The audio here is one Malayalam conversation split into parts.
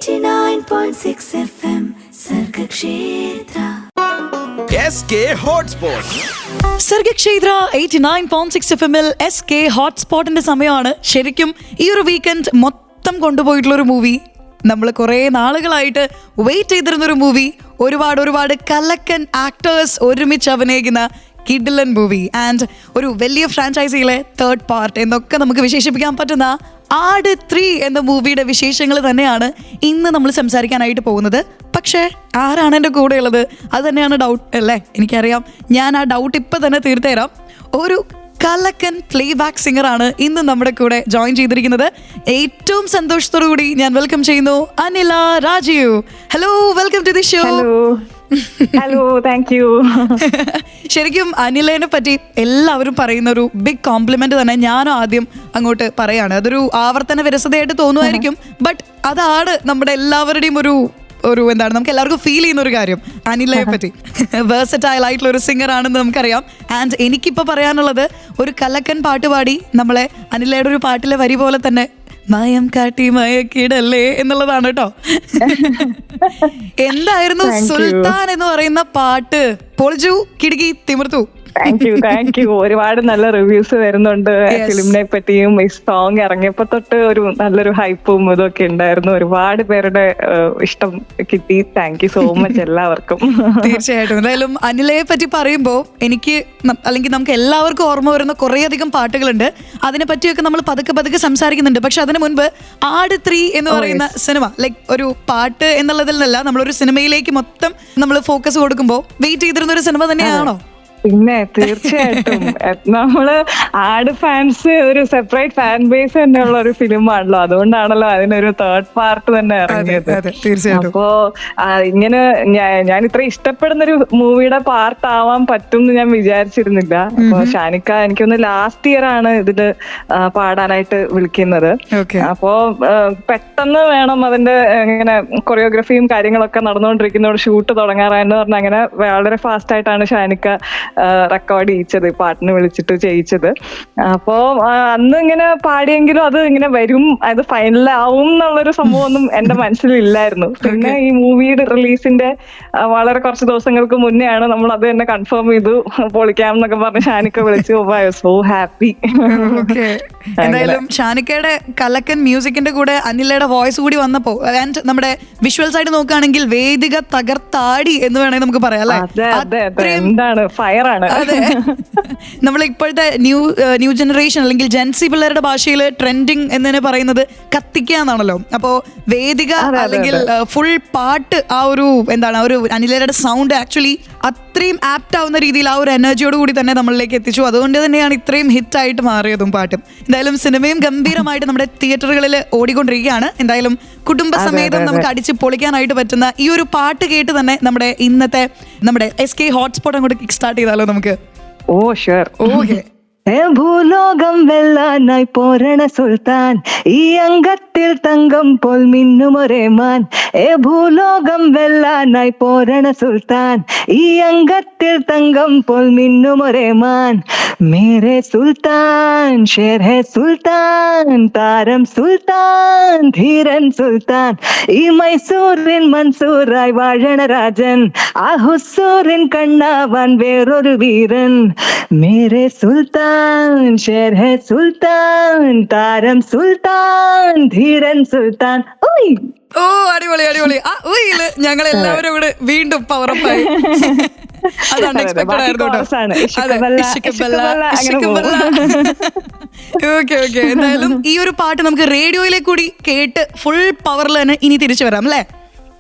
89.6 FM Sargakshetra SK Hotspot. Sargakshetra 89.6 FM-ൽ SK ഹോട്ട്സ്പോട്ടിന്റെ സമയമാണ്. ശരിക്കും ഈ ഒരു വീക്കെൻഡ് മൊത്തം കൊണ്ടുപോയിട്ടുള്ളൊരു മൂവി, നമ്മൾ കുറേ നാളുകളായിട്ട് വെയിറ്റ് ചെയ്തിരുന്നൊരു മൂവി, ഒരുപാട് കലക്കൻ ആക്ടേഴ്സ് ഒരുമിച്ച് അഭിനയിക്കുന്ന കിഡിലൻ മൂവി ആൻഡ് ഒരു വലിയ ഫ്രാഞ്ചൈസിയിലെ തേർഡ് പാർട്ട് എന്നൊക്കെ നമുക്ക് വിശേഷിപ്പിക്കാൻ പറ്റുന്ന ആട് 3 എന്ന മൂവിയുടെ വിശേഷങ്ങൾ തന്നെയാണ് ഇന്ന് നമ്മൾ സംസാരിക്കാനായിട്ട് പോകുന്നത്. പക്ഷേ ആരാണ് എൻ്റെ കൂടെ ഉള്ളത്? അത് തന്നെയാണ് ഡൗട്ട് അല്ലേ? എനിക്കറിയാം, ഞാൻ ആ ഡൗട്ട് ഇപ്പം തന്നെ തീർത്തുതരാം. ഒരു കലക്കൻ പ്ലേ ബാക്ക് സിംഗറാണ് ഇന്ന് നമ്മുടെ കൂടെ ജോയിൻ ചെയ്തിരിക്കുന്നത്. ഏറ്റവും സന്തോഷത്തോടു കൂടി ഞാൻ വെൽക്കം ചെയ്യുന്നു Anila Rajeev. Hello, welcome to the show. Hello, thank you. ശരിക്കും അനിലേനെ പറ്റി എല്ലാവരും പറയുന്ന ഒരു ബിഗ് കോംപ്ലിമെന്റ് തന്നെ ഞാനും ആദ്യം അങ്ങോട്ട് പറയാണ്. അതൊരു ആവർത്തന വിരസതയായിട്ട് തോന്നുമായിരിക്കും, ബട്ട് അതാണ് നമ്മുടെ എല്ലാവരുടെയും ഒരു എന്താണ്, നമുക്ക് എല്ലാവർക്കും ഫീൽ ചെയ്യുന്ന ഒരു കാര്യം അനിലയെ പറ്റി. വേഴ്സറ്റൈൽ ആയിട്ടുള്ള ഒരു സിംഗർ ആണെന്ന് നമുക്കറിയാം. ആൻഡ് എനിക്കിപ്പോൾ പറയാനുള്ളത്, ഒരു കലക്കൻ പാട്ട് പാടി നമ്മളെ അനിലയുടെ ഒരു പാട്ടിലെ വരി പോലെ തന്നെ മയം കാട്ടി മയക്കിടല്ലേ എന്നുള്ളതാണ് കേട്ടോ. എന്തായിരുന്നു സുൽത്താൻ എന്ന് പറയുന്ന പാട്ട്? പൊളിച്ചു, കിടുക്കി, തിമിർത്തു. Thank you. ഒരുപാട് നല്ല റിവ്യൂസ് വരുന്നുണ്ട് ഫിലിമിനെ പറ്റിയും. ഈ സോങ് ഇറങ്ങിയപ്പോ തൊട്ട് ഒരു നല്ലൊരു ഹൈപ്പും ഇതൊക്കെ ഉണ്ടായിരുന്നു. ഒരുപാട് പേരുടെ ഇഷ്ടം കിട്ടി. താങ്ക് യു സോ മച്ച് എല്ലാവർക്കും. തീർച്ചയായിട്ടും. എന്തായാലും അനിലയെ പറ്റി പറയുമ്പോൾ എനിക്ക് അല്ലെങ്കിൽ നമുക്ക് എല്ലാവർക്കും ഓർമ്മ വരുന്ന കുറേയധികം പാട്ടുകളുണ്ട്. അതിനെ പറ്റിയൊക്കെ നമ്മൾ പതുക്കെ സംസാരിക്കുന്നുണ്ട്. പക്ഷെ അതിന് മുൻപ് ആട് 3 എന്ന് പറയുന്ന സിനിമ, ലൈക്ക് ഒരു പാട്ട് എന്നുള്ളതിൽ നിന്നല്ല, നമ്മളൊരു സിനിമയിലേക്ക് മൊത്തം നമ്മൾ ഫോക്കസ് കൊടുക്കുമ്പോൾ വെയിറ്റ് ചെയ്തിരുന്ന ഒരു സിനിമ തന്നെയാണോ? പിന്നെ തീർച്ചയായിട്ടും നമ്മള് ആട് ഫാൻസ് ഒരു സെപ്പറേറ്റ് ഫാൻ ബേസ് തന്നെയുള്ള ഒരു ഫിലിമാണല്ലോ. അതുകൊണ്ടാണല്ലോ അതിനൊരു തേർഡ് പാർട്ട് തന്നെ ഇറങ്ങിയത്. അപ്പോ ഇങ്ങനെ ഞാൻ ഇത്ര ഇഷ്ടപ്പെടുന്ന ഒരു മൂവിയുടെ പാർട്ട് ആവാൻ പറ്റും എന്ന് ഞാൻ വിചാരിച്ചിരുന്നില്ല. അപ്പൊ ഷാനിക്ക എനിക്കൊന്ന് ലാസ്റ്റ് ഇയർ ആണ് ഇതില് പാടാനായിട്ട് വിളിക്കുന്നത്. അപ്പോ പെട്ടെന്ന് വേണം അതിന്റെ ഇങ്ങനെ കൊറിയോഗ്രഫിയും കാര്യങ്ങളൊക്കെ നടന്നുകൊണ്ടിരിക്കുന്നതോട് ഷൂട്ട് തുടങ്ങാറായെന്ന് പറഞ്ഞാൽ അങ്ങനെ വളരെ ഫാസ്റ്റ് ആയിട്ടാണ് ഷാനിക്ക റെക്കോർഡ് ചെയ്യിച്ചത്, പാട്ടിന് വിളിച്ചിട്ട് ചെയ്യിച്ചത്. അപ്പോ അന്ന് ഇങ്ങനെ പാടിയെങ്കിലും അത് ഇങ്ങനെ വരും, അത് ഫൈനലാവും എന്നുള്ളൊരു സംഭവമൊന്നും എന്റെ മനസ്സിലില്ലായിരുന്നു. പിന്നെ ഈ മൂവിയുടെ റിലീസിന്റെ വളരെ കുറച്ച് ദിവസങ്ങൾക്ക് മുന്നെയാണ് നമ്മൾ അത് തന്നെ കൺഫേം ചെയ്തു, പൊളിക്കാം എന്നൊക്കെ പറഞ്ഞ് ഷാനിക്ക വിളിച്ചു. So happy. എന്തായാലും ഷാനിക്കയുടെ കലക്കൻ മ്യൂസിക്കിന്റെ കൂടെ അനിലയുടെ വോയിസ് കൂടി വന്നപ്പോ ആൻഡ് നമ്മുടെ വിഷ്വൽസ് ആയിട്ട് നോക്കുകയാണെങ്കിൽ വേദിക തകർത്താടി എന്ന് വേണമെങ്കിൽ നമുക്ക് പറയാം അല്ലേ? എന്താണ് ഫയറാണ്. അതെ, നമ്മൾ ഇപ്പോഴത്തെ ന്യൂ ജനറേഷൻ അല്ലെങ്കിൽ ജെൻസി പിള്ളേരുടെ ഭാഷയിൽ ട്രെൻഡിങ് എന്ന് പറയുന്നത് കത്തിക്കുക എന്നാണല്ലോ. അപ്പോ വേദിക അല്ലെങ്കിൽ ഫുൾ പാട്ട് ആ ഒരു എന്താണ്, ആ ഒരു അനിലയുടെ സൗണ്ട് ആക്ച്വലി അത്രയും ആപ്റ്റ് ആവുന്ന രീതിയിൽ ആ ഒരു എനർജിയോട് കൂടി തന്നെ നമ്മളിലേക്ക് എത്തിച്ചു. അതുകൊണ്ട് തന്നെയാണ് ഇത്രയും ഹിറ്റായിട്ട് മാറിയതും പാട്ടും. എന്തായാലും സിനിമയും ഗംഭീരമായിട്ട് നമ്മുടെ തിയേറ്ററുകളിൽ ഓടിക്കൊണ്ടിരിക്കുകയാണ്. എന്തായാലും കുടുംബസമേതം നമുക്ക് അടിച്ച് പൊളിക്കാനായിട്ട് പറ്റുന്ന ഈ ഒരു പാട്ട് കേട്ട് തന്നെ നമ്മുടെ ഇന്നത്തെ നമ്മുടെ SK ഹോട്ട്സ്പോട്ട് അങ്ങോട്ട് കിക്ക് സ്റ്റാർട്ട് ചെയ്താലോ നമുക്ക്? ഓ ഷുവർ. ഓക്കെ. ഭൂലോകം വെല്ലാനായി പോരണ സുൽത്താൻ, ഈ അംഗത്തിൽ തങ്കം പോൽ മിന്നുമൊരേ മാൻ. ഭൂലോകം വെല്ലാനായി പോരണ സുൽത്താൻ, ഈ അംഗത്തിൽ തങ്കം പോൽ മിന്നുമൊരേ മാൻ. മേരെ സുൽത്താൻ ഷേർ ഹേ സുൽത്താൻ, താരം സുൽത്താൻ ധീരൻ സുൽത്താൻ. ഈ മൈസൂരിൻ മൻസൂറായി വാഴണ രാജൻ, ആ ഹുസൂരിൻ കണ്ണാവാൻ വേറൊരു വീരൻ. മേരെ സുൽത്താൻ ഷേർ ഹേ സുൽത്താൻ, താരം സുൽത്താൻ ധീരൻ സുൽത്താൻ. ഓ, അടിപൊളി അടിപൊളി. ആ ഊയില് ഞങ്ങൾ എല്ലാവരും കൂടെ വീണ്ടും പവറപ്പായി. അത് അൺഎക്സ്പെക്ടഡ് ആയിരുന്നു കേട്ടോ. ഓക്കെ. എന്തായാലും ഈ ഒരു പാട്ട് നമുക്ക് റേഡിയോയിലേക്ക് കൂടി കേട്ട് ഫുൾ പവറിൽ തന്നെ ഇനി തിരിച്ചു വരാം അല്ലേ?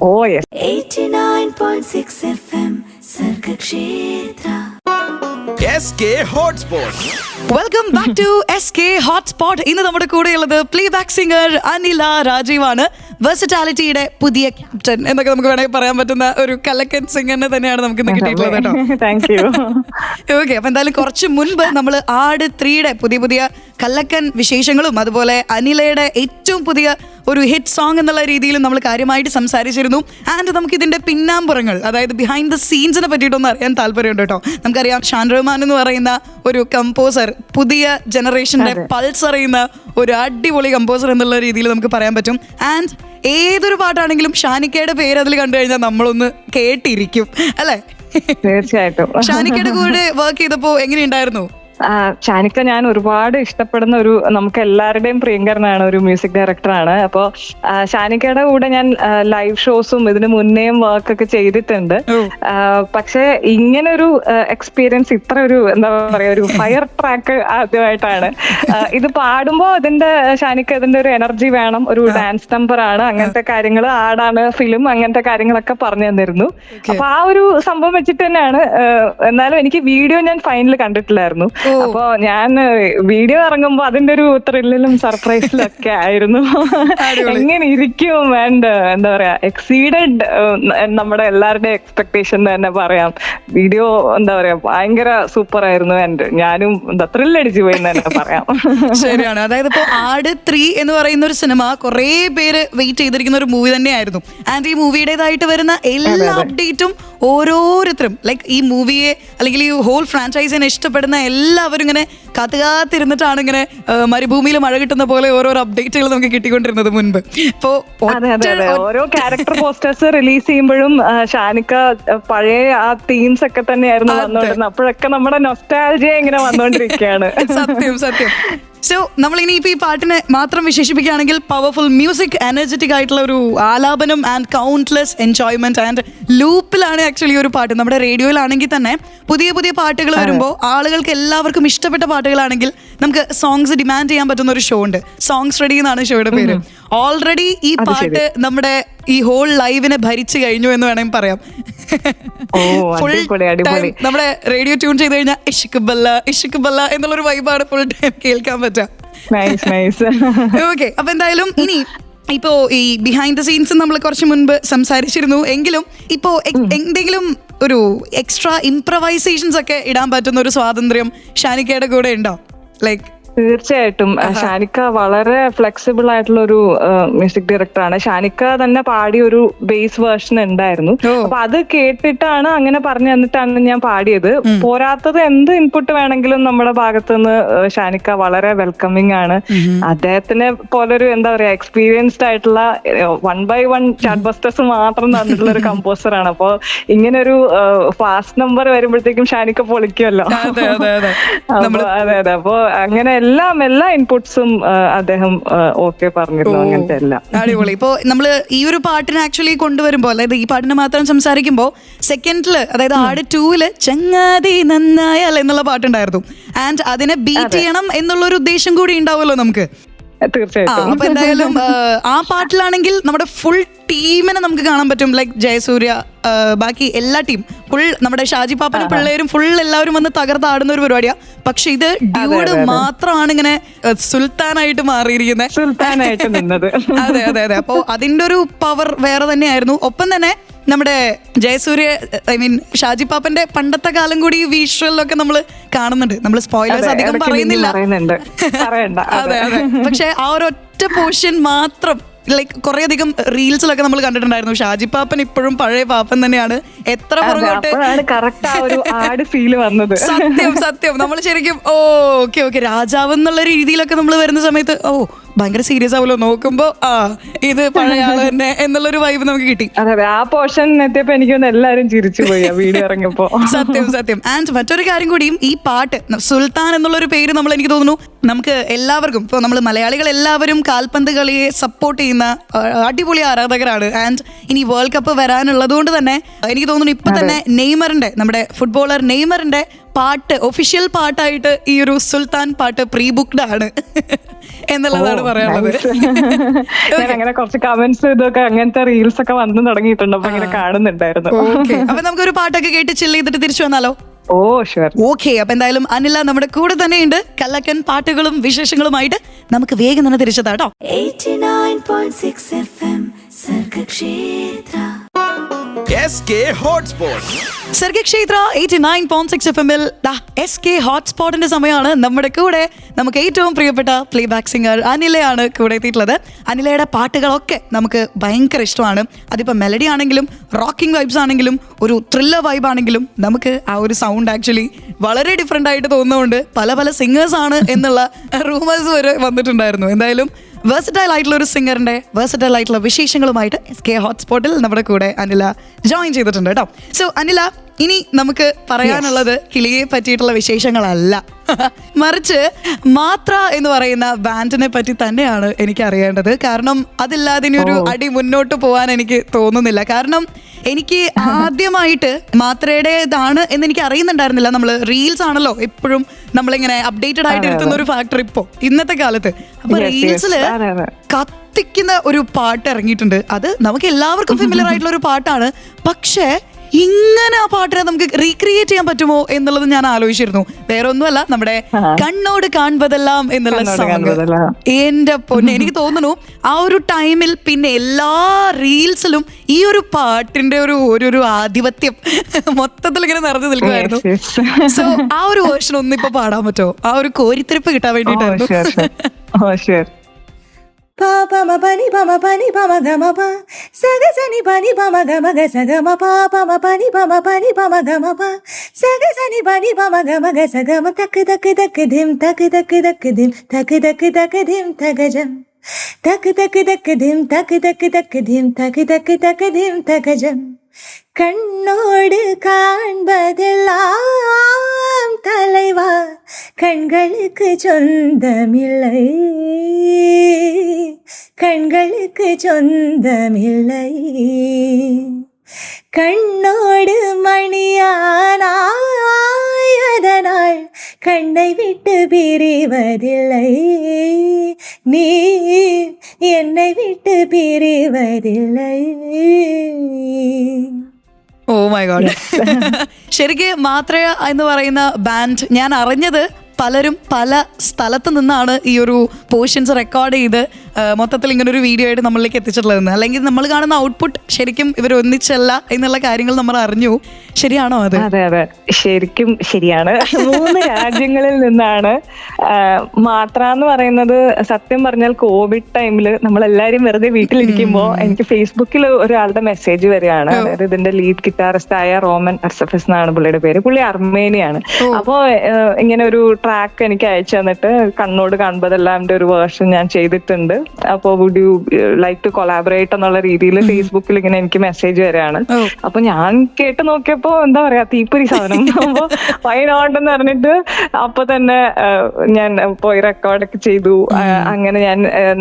Oh yes. 89.6 FM Sargakshetra SK Hotspot. Welcome back to SK hotspot. ഇന്ന് നമ്മുടെ കൂടെയുള്ളത് playback singer Anila Rajeev ആണ്. വെർസറ്റാലിറ്റിയുടെ പുതിയ ക്യാപ്റ്റൻ എന്നൊക്കെ നമുക്ക് വേണമെങ്കിൽ പറയാൻ പറ്റുന്ന ഒരു കലക്കൻ സിംഗറിനെ തന്നെയാണ് നമുക്ക് ഇന്ന് കിട്ടിയിട്ടുള്ളത് കേട്ടോ. Thank you. ഓക്കെ. അപ്പൊ എന്തായാലും കുറച്ച് മുൻപ് നമ്മൾ ആട് 3യുടെ പുതിയ കലക്കൻ വിശേഷങ്ങളും അതുപോലെ അനിലയുടെ ഏറ്റവും പുതിയ ഒരു ഹിറ്റ് സോങ് എന്നുള്ള രീതിയിലും നമ്മൾ കാര്യമായിട്ട് സംസാരിച്ചിരുന്നു. ആൻഡ് നമുക്ക് ഇതിന്റെ പിന്നാമ്പുറങ്ങൾ, അതായത് ബിഹൈൻഡ് ദ സീൻസിനെ പറ്റിയിട്ടൊന്ന് അറിയാൻ താല്പര്യമുണ്ട് കേട്ടോ. നമുക്കറിയാം ഷാൻ റഹ്മാൻ എന്ന് പറയുന്ന ഒരു കമ്പോസർ, പുതിയ ജനറേഷന്റെ പൾസ് അറിയുന്ന ഒരു അടിപൊളി കമ്പോസർ എന്നുള്ള രീതിയിൽ നമുക്ക് പറയാൻ പറ്റും. ആൻഡ് ഏതൊരു പാട്ടാണെങ്കിലും ഷാനിക്കയുടെ പേര് അതിൽ കണ്ടു കഴിഞ്ഞാൽ നമ്മളൊന്ന് കേട്ടിരിക്കും അല്ലെ? തീർച്ചയായിട്ടും. ഷാനിക്കയുടെ കൂടെ വർക്ക് ചെയ്തപ്പോ എങ്ങനെയുണ്ടായിരുന്നു? ഷാനിക്ക ഞാൻ ഒരുപാട് ഇഷ്ടപ്പെടുന്ന ഒരു, നമുക്ക് എല്ലാവരുടെയും പ്രിയങ്കരനാണ്, ഒരു മ്യൂസിക് ഡയറക്ടറാണ്. അപ്പോ ഷാനിക്കയുടെ കൂടെ ഞാൻ ലൈവ് ഷോസും ഇതിനു മുന്നേയും വർക്കൊക്കെ ചെയ്തിട്ടുണ്ട്. പക്ഷെ ഇങ്ങനൊരു എക്സ്പീരിയൻസ്, ഇത്ര ഒരു എന്താ പറയാ, ഒരു ഫയർ ട്രാക്ക് ആദ്യമായിട്ടാണ്. ഇത് പാടുമ്പോ ഇതിന്റെ ഷാനിക്ക ഇതിന്റെ ഒരു എനർജി വേണം, ഒരു ഡാൻസ് നമ്പർ ആണ്, അങ്ങനത്തെ കാര്യങ്ങൾ, ആടാണ് ഫിലിം, അങ്ങനത്തെ കാര്യങ്ങളൊക്കെ പറഞ്ഞു തന്നിരുന്നു. അപ്പൊ ആ ഒരു സംഭവം വെച്ചിട്ട് തന്നെയാണ്. എന്നാലും എനിക്ക് വീഡിയോ ഞാൻ ഫൈനൽ കണ്ടിട്ടില്ലായിരുന്നു. അപ്പൊ ഞാൻ വീഡിയോ ഇറങ്ങുമ്പോ അതിന്റെ ഒരു ത്രില്ലിലും സർപ്രൈസിലും ഒക്കെ ആയിരുന്നു. എങ്ങനെ ഇരിക്കും ആൻഡ് എന്താ പറയാ, എക്സീഡഡ് നമ്മുടെ എല്ലാവരുടെയും എക്സ്പെക്ടേഷൻ തന്നെ പറയാം. വീഡിയോ എന്താ പറയാ ഭയങ്കര സൂപ്പർ ആയിരുന്നു. ആൻഡ് ഞാനും എന്താ ത്രില്ലടിച്ചു പോയി തന്നെ പറയാം. ശരിയാണ്. അതായത് ഇപ്പൊ ആട് 3 എന്ന് പറയുന്ന ഒരു സിനിമ കുറെ പേര് വെയിറ്റ് ചെയ്തിരിക്കുന്ന ഒരു മൂവി തന്നെയായിരുന്നു. ആൻഡ് ഈ മൂവിയുടേതായിട്ട് വരുന്ന എല്ലാ അപ്ഡേറ്റും ഓരോരുത്തരും, ലൈക്ക് ഈ മൂവിയെ അല്ലെങ്കിൽ ഈ ഹോൾ ഫ്രാഞ്ചൈസിനെ ഇഷ്ടപ്പെടുന്ന എല്ലാവരും ഇങ്ങനെ കാത്തിരുന്നിട്ടാണ് ഇങ്ങനെ മരുഭൂമിയിൽ മഴ കിട്ടുന്ന പോലെ ഓരോ അപ്ഡേറ്റുകൾ നമുക്ക് കിട്ടിക്കൊണ്ടിരുന്നത് മുൻപ്. ഇപ്പോ ഓരോ ക്യാരക്ടർ പോസ്റ്റേഴ്സ് റിലീസ് ചെയ്യുമ്പോഴും ഷാനിക്ക പഴയ ആ തീംസ് ഒക്കെ തന്നെയായിരുന്നു വന്നോണ്ടിരുന്നത്. അപ്പോഴൊക്കെ നമ്മുടെ നൊസ്റ്റാൾജിയ ഇങ്ങനെ വന്നോണ്ടിരിക്കുകയാണ്. സത്യം സത്യം. സോ നമ്മൾ ഇനിയിപ്പോ ഈ പാട്ടിനെ മാത്രം വിശേഷിപ്പിക്കുകയാണെങ്കിൽ പവർഫുൾ മ്യൂസിക്, എനർജറ്റിക് ആയിട്ടുള്ള ഒരു ആലാപനം ആൻഡ് കൗണ്ട്ലെസ് എൻജോയ്മെന്റ് ആൻഡ് ലൂപ്പിലാണ് ആക്ച്വലി ഒരു പാട്ട്. നമ്മുടെ റേഡിയോയിലാണെങ്കിൽ തന്നെ പുതിയ പുതിയ പാട്ടുകൾ വരുമ്പോൾ ആളുകൾക്ക് എല്ലാവർക്കും ഇഷ്ടപ്പെട്ട പാട്ടുകളാണെങ്കിൽ നമുക്ക് സോങ്സ് ഡിമാൻഡ് ചെയ്യാൻ പറ്റുന്ന ഒരു ഷോ ഉണ്ട്. സോങ്സ് റെഡി എന്നാണ് ഷോയുടെ പേര്. ഓൾറെഡി ഈ പാട്ട് നമ്മുടെ ഈ ഹോൾ ലൈവിനെ ഭരിച്ചു കഴിഞ്ഞു എന്ന് വേണമെങ്കിൽ പറയാം. ഫുൾ ടൈം നമ്മുടെ റേഡിയോ ട്യൂൺ ചെയ്ത് കഴിഞ്ഞാൽ ഇഷ്ക് ബല്ല എന്നുള്ളൊരു വൈബാണ് ഫുൾ ടൈം കേൾക്കാൻ പറ്റുക. ഓക്കെ, അപ്പൊ എന്തായാലും ഇനി ഇപ്പോ ഈ ബിഹൈൻഡ് ദ സീൻസ് നമ്മൾ കുറച്ച് മുൻപ് സംസാരിച്ചിരുന്നു. എങ്കിലും ഇപ്പോ എന്തെങ്കിലും ഒരു എക്സ്ട്രാ ഇംപ്രവൈസേഷൻസ് ഒക്കെ ഇടാൻ പറ്റുന്ന ഒരു സ്വാതന്ത്ര്യം ഷാനിക്കയുടെ കൂടെ ഉണ്ടോ? ലൈക്ക് തീർച്ചയായിട്ടും ഷാനിക്ക വളരെ ഫ്ലെക്സിബിൾ ആയിട്ടുള്ള ഒരു മ്യൂസിക് ഡയറക്ടറാണ്. ഷാനിക്ക തന്നെ പാടിയ ഒരു ബേസ് വേർഷൻ ഉണ്ടായിരുന്നു. അപ്പൊ അത് കേട്ടിട്ടാണ് അങ്ങനെ പറഞ്ഞു തന്നിട്ടാണ് ഞാൻ പാടിയത്. പോരാത്തത് എന്ത് ഇൻപുട്ട് വേണമെങ്കിലും നമ്മുടെ ഭാഗത്തുനിന്ന് ഷാനിക്ക വളരെ വെൽക്കമിങ് ആണ്. അദ്ദേഹത്തിനെ പോലൊരു എന്താ പറയാ എക്സ്പീരിയൻസ്ഡ് ആയിട്ടുള്ള 1/1 ചാറ്റ് ബസ്റ്റേഴ്സ് മാത്രം തന്നിട്ടുള്ള ഒരു കമ്പോസറാണ്. അപ്പൊ ഇങ്ങനെ ഒരു ഫാസ്റ്റ് നമ്പർ വരുമ്പോഴത്തേക്കും ഷാനിക്ക പൊളിക്കുമല്ലോ. അതെ അതെ. അപ്പൊ അങ്ങനെ എല്ലാ ഇൻപുട്സും അദ്ദേഹം ഓക്കെ പറഞ്ഞിരുന്നു. അങ്ങനത്തെ എല്ലാം അടിപൊളി. ഇപ്പോ നമ്മള് ഈ ഒരു പാട്ടിനെ ആക്ച്വലി കൊണ്ടുവരുമ്പോ, അതായത് ഈ പാട്ടിനെ മാത്രം സംസാരിക്കുമ്പോ സെക്കൻഡില്, അതായത് ആട് 2-ല് ചങ്ങാതി നന്നായാൽ എന്നുള്ള പാട്ടുണ്ടായിരുന്നു. ആൻഡ് അതിനെ ബീറ്റ് ചെയ്യണം എന്നുള്ളൊരു ഉദ്ദേശം കൂടി ഉണ്ടാവുമല്ലോ നമുക്ക്. തീർച്ചയായിട്ടും. അപ്പൊ എന്തായാലും ആ പാട്ടിലാണെങ്കിൽ നമ്മുടെ ഫുൾ ടീമിനെ നമുക്ക് കാണാൻ പറ്റും. ലൈക്ക് ജയസൂര്യ, ബാക്കി എല്ലാ ടീം ഫുൾ, നമ്മുടെ ഷാജി പാപ്പനും പിള്ളേരും ഫുൾ എല്ലാവരും വന്ന് തകർത്താടുന്ന ഒരു പരിപാടിയാ. പക്ഷെ ഇത് ഡ്യൂഡ് മാത്രമാണ് ഇങ്ങനെ സുൽത്താനായിട്ട് മാറിയിരിക്കുന്നത്. സുൽത്താനായിട്ട് നിന്നത്. അതെ അതെ അതെ. അപ്പോ അതിന്റെ ഒരു പവർ വേറെ തന്നെയായിരുന്നു. ഒപ്പം തന്നെ നമ്മുടെ ജയസൂര്യ, ഐ മീൻ ഷാജി പാപ്പന്റെ പണ്ടത്തെ കാലം കൂടി ഈ വിഷ്വലിലൊക്കെ നമ്മൾ കാണുന്നുണ്ട്. നമ്മൾ സ്പോയിലേഴ്സ് അധികം പറയുന്നില്ല. അതെ അതെ. പക്ഷെ ആ ഒരൊറ്റ പോർഷൻ മാത്രം, ലൈക്ക് കുറെ അധികം റീൽസിലൊക്കെ നമ്മൾ കണ്ടിട്ടുണ്ടായിരുന്നു. ഷാജി പാപ്പൻ ഇപ്പോഴും പഴയ പാപ്പൻ തന്നെയാണ്. എത്ര പുറകോട്ട് സത്യം സത്യം. നമ്മൾ ശരിക്കും ഓക്കെ രാജാവ് എന്നുള്ള രീതിയിലൊക്കെ നമ്മൾ വരുന്ന സമയത്ത് ഭയങ്കര സീരിയസ് ആവുമല്ലോ, നോക്കുമ്പോ ഇത് പഴയ ആള് തന്നെ എന്നുള്ളൊരു വൈബ് നമുക്ക് കിട്ടി. അതെ, ആ പോർഷൻ എത്തിയപ്പോ എനിക്കൊന്ന് എല്ലാരും ചിരിച്ചു പോയി വീഡിയോ ഇറങ്ങിയപ്പോ. സത്യം സത്യം. ആൻഡ് മറ്റൊരു കാര്യം കൂടിയും, ഈ പാട്ട് സുൽത്താൻ എന്നുള്ളൊരു പേര് നമ്മൾ, എനിക്ക് തോന്നുന്നു നമുക്ക് എല്ലാവർക്കും, ഇപ്പൊ നമ്മൾ മലയാളികൾ എല്ലാവരും കാൽപന്ത് കളിയെ സപ്പോർട്ട് ചെയ്യുന്ന അടിപൊളി ആരാധകരാണ്. ആൻഡ് ഇനി വേൾഡ് കപ്പ് വരാനുള്ളത് കൊണ്ട് തന്നെ എനിക്ക് തോന്നുന്നു ഇപ്പൊ തന്നെ നെയ്മറിന്റെ, നമ്മുടെ ഫുട്ബോളർ നെയ്മറിന്റെ പാട്ട്, ഒഫീഷ്യൽ പാട്ടായിട്ട് ഈ ഒരു സുൽത്താൻ പാട്ട് പ്രീ ബുക്ക്ഡ് ആണ് എന്നുള്ളതാണ് പറയാനുള്ളത്. അങ്ങനെ കുറച്ച് കമന്റ്സ് ഇതൊക്കെ, അങ്ങനത്തെ റീൽസ് ഒക്കെ വന്നു തുടങ്ങിയിട്ടുണ്ട്. അപ്പൊ ഇങ്ങനെ കാണുന്നുണ്ടായിരുന്നു. അപ്പൊ നമുക്കൊരു പാട്ടൊക്കെ കേട്ട് ചില്ല് ചെയ്തിട്ട് തിരിച്ചു വന്നാലോ? ഓക്കെ. അപ്പൊ എന്തായാലും അനില നമ്മുടെ കൂടെ തന്നെയുണ്ട്. കല്ലക്കൻ പാട്ടുകളും വിശേഷങ്ങളുമായിട്ട് നമുക്ക് വേഗം തന്നെ തിരിച്ചതാട്ടോ. 89.6 FM Sargakshetra. SK Hotspot. Sargakshetra 89.6 FM-ൽ SK ഹോട്ട്സ്പോട്ടിന്റെ സമയമാണ്. നമ്മുടെ കൂടെ നമുക്ക് ഏറ്റവും പ്രിയപ്പെട്ട പ്ലേബാക്ക് സിംഗർ അനിലയാണ് കൂടെ എത്തിയിട്ടുള്ളത്. അനിലയുടെ പാട്ടുകളൊക്കെ നമുക്ക് ഭയങ്കര ഇഷ്ടമാണ്. അതിപ്പോൾ മെലഡി ആണെങ്കിലും റോക്കിംഗ് വൈബ്സ് ആണെങ്കിലും ഒരു ത്രില്ലർ വൈബ് ആണെങ്കിലും നമുക്ക് ആ ഒരു സൗണ്ട് ആക്ച്വലി വളരെ ഡിഫറെൻ്റ് ആയിട്ട് തോന്നുന്നുണ്ട്. പല പല സിംഗേഴ്സ് ആണ് എന്നുള്ള റൂമേഴ്സ് വരെ വന്നിട്ടുണ്ടായിരുന്നു. എന്തായാലും വേഴ്സറ്റൈൽ ആയിട്ടുള്ള ഒരു സിംഗറിന്റെ വേഴ്സറ്റൈൽ ആയിട്ടുള്ള വിശേഷങ്ങളുമായിട്ട് SK ഹോട്ട്സ്പോട്ടിൽ നമ്മുടെ കൂടെ അനില ജോയിൻ ചെയ്തിട്ടുണ്ട് കേട്ടോ. സോ അനില, ഇനി നമുക്ക് പറയാനുള്ളത് കിളിയെ പറ്റിയിട്ടുള്ള വിശേഷങ്ങളല്ല, മറിച്ച് മാത്ര എന്ന് പറയുന്ന ബാൻഡിനെ പറ്റി തന്നെയാണ് എനിക്ക് അറിയേണ്ടത്. കാരണം അതില്ലാതെ ഇനി ഒരു അടി മുന്നോട്ട് പോകാൻ എനിക്ക് തോന്നുന്നില്ല. കാരണം എനിക്ക് ആദ്യമായിട്ട് മാത്രയുടേതാണ് എന്ന് എനിക്ക് അറിയുന്നുണ്ടായിരുന്നില്ല. നമ്മൾ റീൽസ് ആണല്ലോ എപ്പോഴും നമ്മളിങ്ങനെ അപ്ഡേറ്റഡ് ആയിട്ട് ഇരുത്തുന്ന ഒരു ഫാക്ടർ ഇപ്പോ ഇന്നത്തെ കാലത്ത്. അപ്പൊ റീൽസില് കത്തിക്കുന്ന ഒരു പാട്ട് ഇറങ്ങിയിട്ടുണ്ട്. അത് നമുക്ക് എല്ലാവർക്കും ഫെമിലിയർ ആയിട്ടുള്ള ഒരു പാട്ടാണ്. പക്ഷേ ഇങ്ങനെ ആ പാട്ടിനെ നമുക്ക് റീക്രിയേറ്റ് ചെയ്യാൻ പറ്റുമോ എന്നുള്ളത് ഞാൻ ആലോചിച്ചിരുന്നു. വേറെ ഒന്നുമല്ല, നമ്മുടെ കണ്ണോട് കാൺപതെല്ലാം എന്നുള്ള സോങ്. എന്റെ പൊന്നെ, എനിക്ക് തോന്നുന്നു ആ ഒരു ടൈമിൽ പിന്നെ എല്ലാ റീൽസിലും ഈ ഒരു പാട്ടിന്റെ ഒരു ആധിപത്യം മൊത്തത്തിൽ ഇങ്ങനെ നിറഞ്ഞു നിൽക്കുമായിരുന്നു. സോ ആ ഒരു വേർഷൻ ഒന്നിപ്പോ പാടാൻ പറ്റുമോ? ആ ഒരു കോരിത്തിരിപ്പ് കിട്ടാൻ വേണ്ടിയിട്ടായിരുന്നു. Pa pa ma pa ni pa ma pa ni pa ma ga ma pa sa ga sa ni pa ni pa ma ga sa ga ma pa pa ma pa ni pa ma ga ma pa sa ga sa ni pa ni pa ma ga sa ga ma tak tak tak dim tak tak tak dim tak tak tak dim tak jam tak tak tak dim tak tak tak dim tak tak tak dim tak jam கண்ணோடு காண்பதெல்லாம் தலைவா கண்களுக்கு சொந்தமில்லை கண்களுக்கு சொந்தமில்லை கண்ணோடு மணியானாய் அதனால் கண்ணை விட்டு பிரிவதில்லை நீ என்னை விட்டு பிரிவதில்லை. ഓ മൈ ഗോഡ്. ശരിക്കും മാത്ര എന്ന് പറയുന്ന ബാൻഡ് ഞാൻ അറിഞ്ഞത് പലരും പല സ്ഥലത്ത് നിന്നാണ് ഈ ഒരു പോർഷൻസ് റെക്കോർഡ് ചെയ്ത് മൊത്തത്തിൽ ഇങ്ങനെ ഒരു വീഡിയോ ആയിട്ട് നമ്മളിലേക്ക് എത്തിച്ചിട്ടുള്ളതെന്ന്. അല്ലെങ്കിൽ നമ്മൾ കാണുന്ന ഔട്ട്പുട്ട് ശരിക്കും ഇവർ ഒന്നിച്ചല്ല എന്നുള്ള കാര്യങ്ങൾ നമ്മൾ അറിഞ്ഞു. ശരിയാണോ അത്? അതെ അതെ, ശരിക്കും ശരിയാണ്. 3 രാജ്യങ്ങളിൽ നിന്നാണ് മാത്ര എന്ന് പറയുന്നത്. സത്യം പറഞ്ഞാൽ കോവിഡ് ടൈമില് നമ്മളെല്ലാരും വെറുതെ വീട്ടിലിരിക്കുമ്പോ എനിക്ക് ഫേസ്ബുക്കിൽ ഒരാളുടെ മെസ്സേജ് വരികയാണ്. അതായത് ഇതിന്റെ ലീഡ് ഗിറ്റാറിസ്റ്റ് ആയ റോമൻ അർസഫസ് എന്നാണ് പുള്ളിയുടെ പേര്. പുള്ളി അർമേനിയാണ്. അപ്പോ ഇങ്ങനെ ഒരു ട്രാക്ക് എനിക്ക് അയച്ചു തന്നിട്ട് കണ്ണോട് കാണുമ്പോഴെല്ലാമിന്റെ ഒരു വേർഷൻ ഞാൻ ചെയ്തിട്ടുണ്ട്, അപ്പോ would you like to collaborate എന്നുള്ള രീതിയിൽ ഫേസ്ബുക്കിൽ ഇങ്ങനെ എനിക്ക് മെസ്സേജ് വരികയാണ്. അപ്പൊ ഞാൻ കേട്ട് നോക്കിയപ്പോ എന്താ പറയാ, തീപ്പൊരി സാധനം. അപ്പൊ വൈ നോട്ട് എന്ന് പറഞ്ഞിട്ട് അപ്പൊ തന്നെ ഞാൻ പോയി റെക്കോർഡൊക്കെ ചെയ്തു. അങ്ങനെ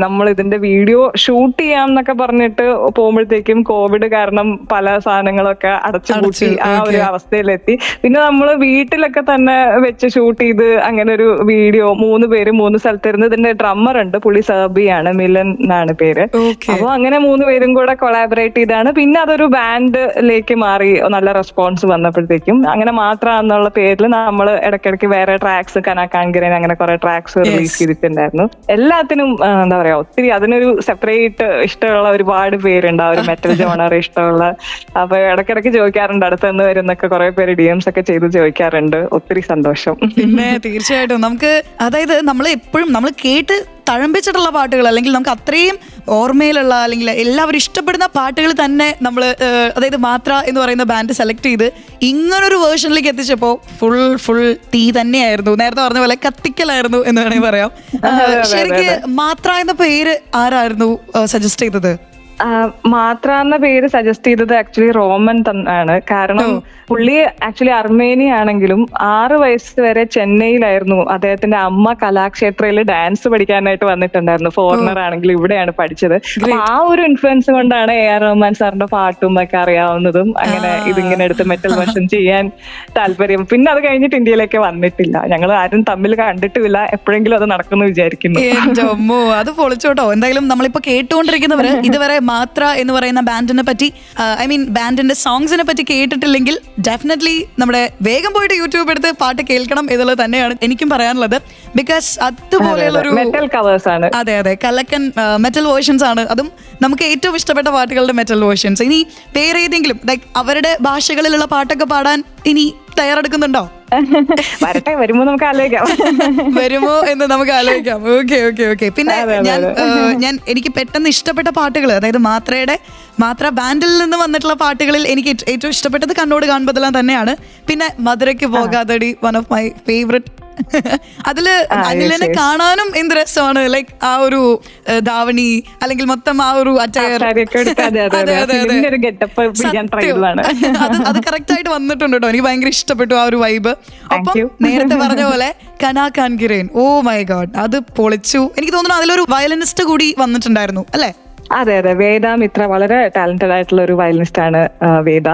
നമ്മൾ ഇതിന്റെ വീഡിയോ ഷൂട്ട് ചെയ്യാം എന്നൊക്കെ പറഞ്ഞിട്ട് പോകുമ്പോഴത്തേക്കും കോവിഡ് കാരണം പല സാധനങ്ങളൊക്കെ അടച്ചുപൂട്ടി ആ ഒരു അവസ്ഥയിലെത്തി. പിന്നെ നമ്മള് വീട്ടിലൊക്കെ തന്നെ വെച്ച് ഷൂട്ട് ചെയ്ത് അങ്ങനെ ഒരു വീഡിയോ 3 പേര് 3 സ്ഥലത്തിരുന്ന്. ഇതിന്റെ ഡ്രമ്മർ ഉണ്ട്, പുള്ളി സെർബിയാണ്, മിലൻ എന്നാണ് പേര്. അപ്പൊ അങ്ങനെ 3 പേരും കൂടെ കൊളാബറേറ്റ് ചെയ്താണ്. പിന്നെ അതൊരു ബാൻഡിലേക്ക് മാറി. നല്ല റെസ്പോൺസ് വന്നപ്പോഴത്തേക്കും അങ്ങനെ മാത്രം എന്നുള്ള പേരിൽ നമ്മൾ ഇടയ്ക്കിടയ്ക്ക് വേറെ ട്രാക്സ്, കനാകാൻഗരൻ അങ്ങനെ കുറെ ട്രാക്സ് റിലീസ് ചെയ്തിട്ടുണ്ടായിരുന്നു. എല്ലാത്തിനും എന്താ പറയാ, ഒത്തിരി അതിനൊരു സെപ്പറേറ്റ് ഇഷ്ടമുള്ള ഒരുപാട് പേരുണ്ട്, ആ ഒരു മെറ്റൽ ജോണർ ഇഷ്ടമുള്ള. അപ്പൊ ഇടയ്ക്കിടയ്ക്ക് ചോദിക്കാറുണ്ട് അടുത്തുനിന്ന് വരുന്നൊക്കെ കുറെ പേര് DMs ഒക്കെ ചെയ്ത് ചോദിക്കാറുണ്ട്. ഒത്തിരി സന്തോഷം. പിന്നെ തീർച്ചയായിട്ടും നമുക്ക്, അതായത് നമ്മൾ എപ്പോഴും നമ്മൾ കേട്ട് തഴമ്പിച്ചിട്ടുള്ള പാട്ടുകൾ, അല്ലെങ്കിൽ നമുക്ക് അത്രയും ഓർമ്മയിലുള്ള അല്ലെങ്കിൽ എല്ലാവരും ഇഷ്ടപ്പെടുന്ന പാട്ടുകൾ തന്നെ നമ്മൾ, അതായത് മാത്ര എന്ന് പറയുന്ന ബാൻഡ് സെലക്ട് ചെയ്ത് ഇങ്ങനൊരു വേർഷനിലേക്ക് എത്തിച്ചപ്പോൾ ഫുൾ തീ തന്നെയായിരുന്നു. നേരത്തെ പറഞ്ഞ പോലെ കത്തിക്കലായിരുന്നു എന്ന് വേണമെങ്കിൽ പറയാം. ശരിക്കും മാത്ര എന്ന പേര് ആരായിരുന്നു സജസ്റ്റ് ചെയ്തത്? മാത്ര എന്ന പേര് സജസ്റ്റ് ചെയ്തത് ആക്ച്വലി റോമൻ ആണ്. കാരണം പുള്ളി ആക്ച്വലി അർമേനിയ ആണെങ്കിലും 6 വയസ്സ് വരെ ചെന്നൈയിലായിരുന്നു. അദ്ദേഹത്തിന്റെ അമ്മ കലാക്ഷേത്രയിൽ ഡാൻസ് പഠിക്കാനായിട്ട് വന്നിട്ടുണ്ടായിരുന്നു. ഫോറിനർ ആണെങ്കിലും ഇവിടെയാണ് പഠിച്ചത്. അപ്പൊ ആ ഒരു ഇൻഫ്ലുവൻസ് കൊണ്ടാണ് AR റഹ്മാൻ സാറിന്റെ പാട്ടും ഒക്കെ അറിയാവുന്നതും അങ്ങനെ ഇതിങ്ങനെ എടുത്ത് മെറ്റൽ വേർഷൻ ചെയ്യാൻ താല്പര്യം. പിന്നെ അത് കഴിഞ്ഞിട്ട് ഇന്ത്യയിലേക്ക് വന്നിട്ടില്ല. ഞങ്ങൾ ആരും തമ്മിൽ കണ്ടിട്ടുമില്ല. എപ്പോഴെങ്കിലും അത് നടക്കുമെന്ന് വിചാരിക്കുന്നു. അത് പൊളിച്ചോട്ടോ. എന്തായാലും നമ്മളിപ്പോ കേട്ടുകൊണ്ടിരിക്കുന്നവര് ഇതുവരെ മാത്ര എന്ന് പറയുന്ന ബാൻഡിനെ പറ്റി ബാൻഡിന്റെ സോങ്സിനെ പറ്റി കേട്ടിട്ടില്ലെങ്കിൽ ഡെഫിനറ്റ്ലി നമ്മുടെ വേഗം പോയിട്ട് യൂട്യൂബ് എടുത്ത് പാട്ട് കേൾക്കണം എന്നുള്ളത് തന്നെയാണ് എനിക്കും പറയാനുള്ളത്. ബിക്കോസ് അതുപോലെയുള്ളൊരു മെറ്റൽ കവേഴ്സ് ആണ്. അതെ അതെ, കലക്കൻ മെറ്റൽ വേർഷൻസ് ആണ്. അതും നമുക്ക് ഏറ്റവും ഇഷ്ടപ്പെട്ട പാട്ടുകളുടെ മെറ്റൽ വേർഷൻസ്. ഇനി വേറെ ഏതെങ്കിലും ലൈക്ക് അവരുടെ ഭാഷകളിലുള്ള പാട്ടൊക്കെ പാടാൻ ഇനി തയ്യാറെടുക്കുന്നുണ്ടോ? വരട്ടെ, വരുമ്പോ നമുക്ക് ആലോചിക്കാം. വരുമോ എന്ന് നമുക്ക് ആലോചിക്കാം. ഓക്കെ. പിന്നെ ഞാൻ എനിക്ക് പെട്ടെന്ന് ഇഷ്ടപ്പെട്ട പാട്ടുകൾ, അതായത് മാത്ര ബാൻഡിൽ നിന്ന് വന്നിട്ടുള്ള പാട്ടുകളിൽ എനിക്ക് ഏറ്റവും ഇഷ്ടപ്പെട്ടത് കണ്ണോട് കാണുമ്പതെല്ലാം തന്നെയാണ്. പിന്നെ മധുരയ്ക്ക് പോകാതടി, വൺ ഓഫ് മൈ ഫേവറേറ്റ്. അതില് അനിലിനെ കാണാനും എന്ത് രസമാണ്. ലൈക്ക് ആ ഒരു ധാവണി അല്ലെങ്കിൽ മൊത്തം ആ ഒരു അറ്റയർ, അത് കറക്റ്റ് ആയിട്ട് വന്നിട്ടുണ്ട് കേട്ടോ. എനിക്ക് ഭയങ്കര ഇഷ്ടപ്പെട്ടു ആ ഒരു വൈബ്. ഒപ്പം നേരത്തെ പറഞ്ഞ പോലെ കനാ കാൻകിരേൻ, ഓ മൈ ഗോഡ്, അത് പൊളിച്ചു. എനിക്ക് തോന്നുന്നു അതിലൊരു വയലിനിസ്റ്റ് കൂടി വന്നിട്ടുണ്ടായിരുന്നു അല്ലേ? അതെ, വേദ മിത്ര വളരെ ടാലന്റഡ് ആയിട്ടുള്ള ഒരു വയലിനിസ്റ്റ് ആണ് വേദ.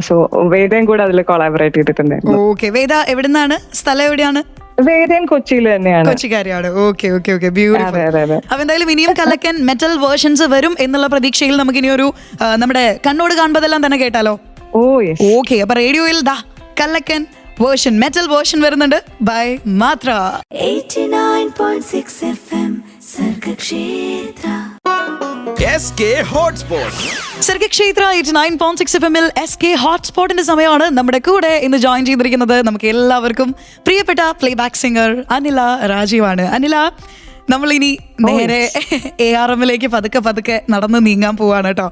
സോ വേദയും കൂടെ അതിൽ കൊളാബറേറ്റ് ചെയ്തിട്ടുണ്ടായിരുന്നു. ഓക്കെ. വേദ എവിടുന്നാണ്? സ്ഥലം എവിടെയാണ്? വേദയും കൊച്ചിയിൽ തന്നെയാണ്. കൊച്ചിക്കാരിയാണ്. ഓക്കെ. ബ്യൂട്ടിഫുൾ. അപ്പൊ എന്തായാലും ഇനിയും കലക്കൻ മെറ്റൽ വേർഷൻസ് വരും എന്നുള്ള പ്രതീക്ഷയിൽ നമുക്ക് ഇനി ഒരു നമ്മുടെ കണ്ണോട് കാണുമ്പതെല്ലാം തന്നെ കേട്ടാലോ? ഓക്കെ. അപ്പൊ റേഡിയോയിൽ കലക്കൻ വേർഷൻ, മെറ്റൽ വേർഷൻ വരുന്നുണ്ട് ബൈ മാത്ര. 89.6 FM Sargakshetra. SK Hotspot. Sargakshetra 89.6 FM SK ഹോട്ട്സ്പോട്ടിന്റെ സമയമാണ്. നമ്മുടെ കൂടെ ഇന്ന് ജോയിൻ ചെയ്തിരിക്കുന്നത് നമുക്ക് എല്ലാവർക്കും പ്രിയപ്പെട്ട പ്ലേബാക്ക് സിംഗർ അനില രാജീവാണ്. അനില, നമ്മൾ ഇനി നേരെ ARMലേക്ക് പതുക്കെ നടന്ന് നീങ്ങാൻ പോവാണ് കേട്ടോ.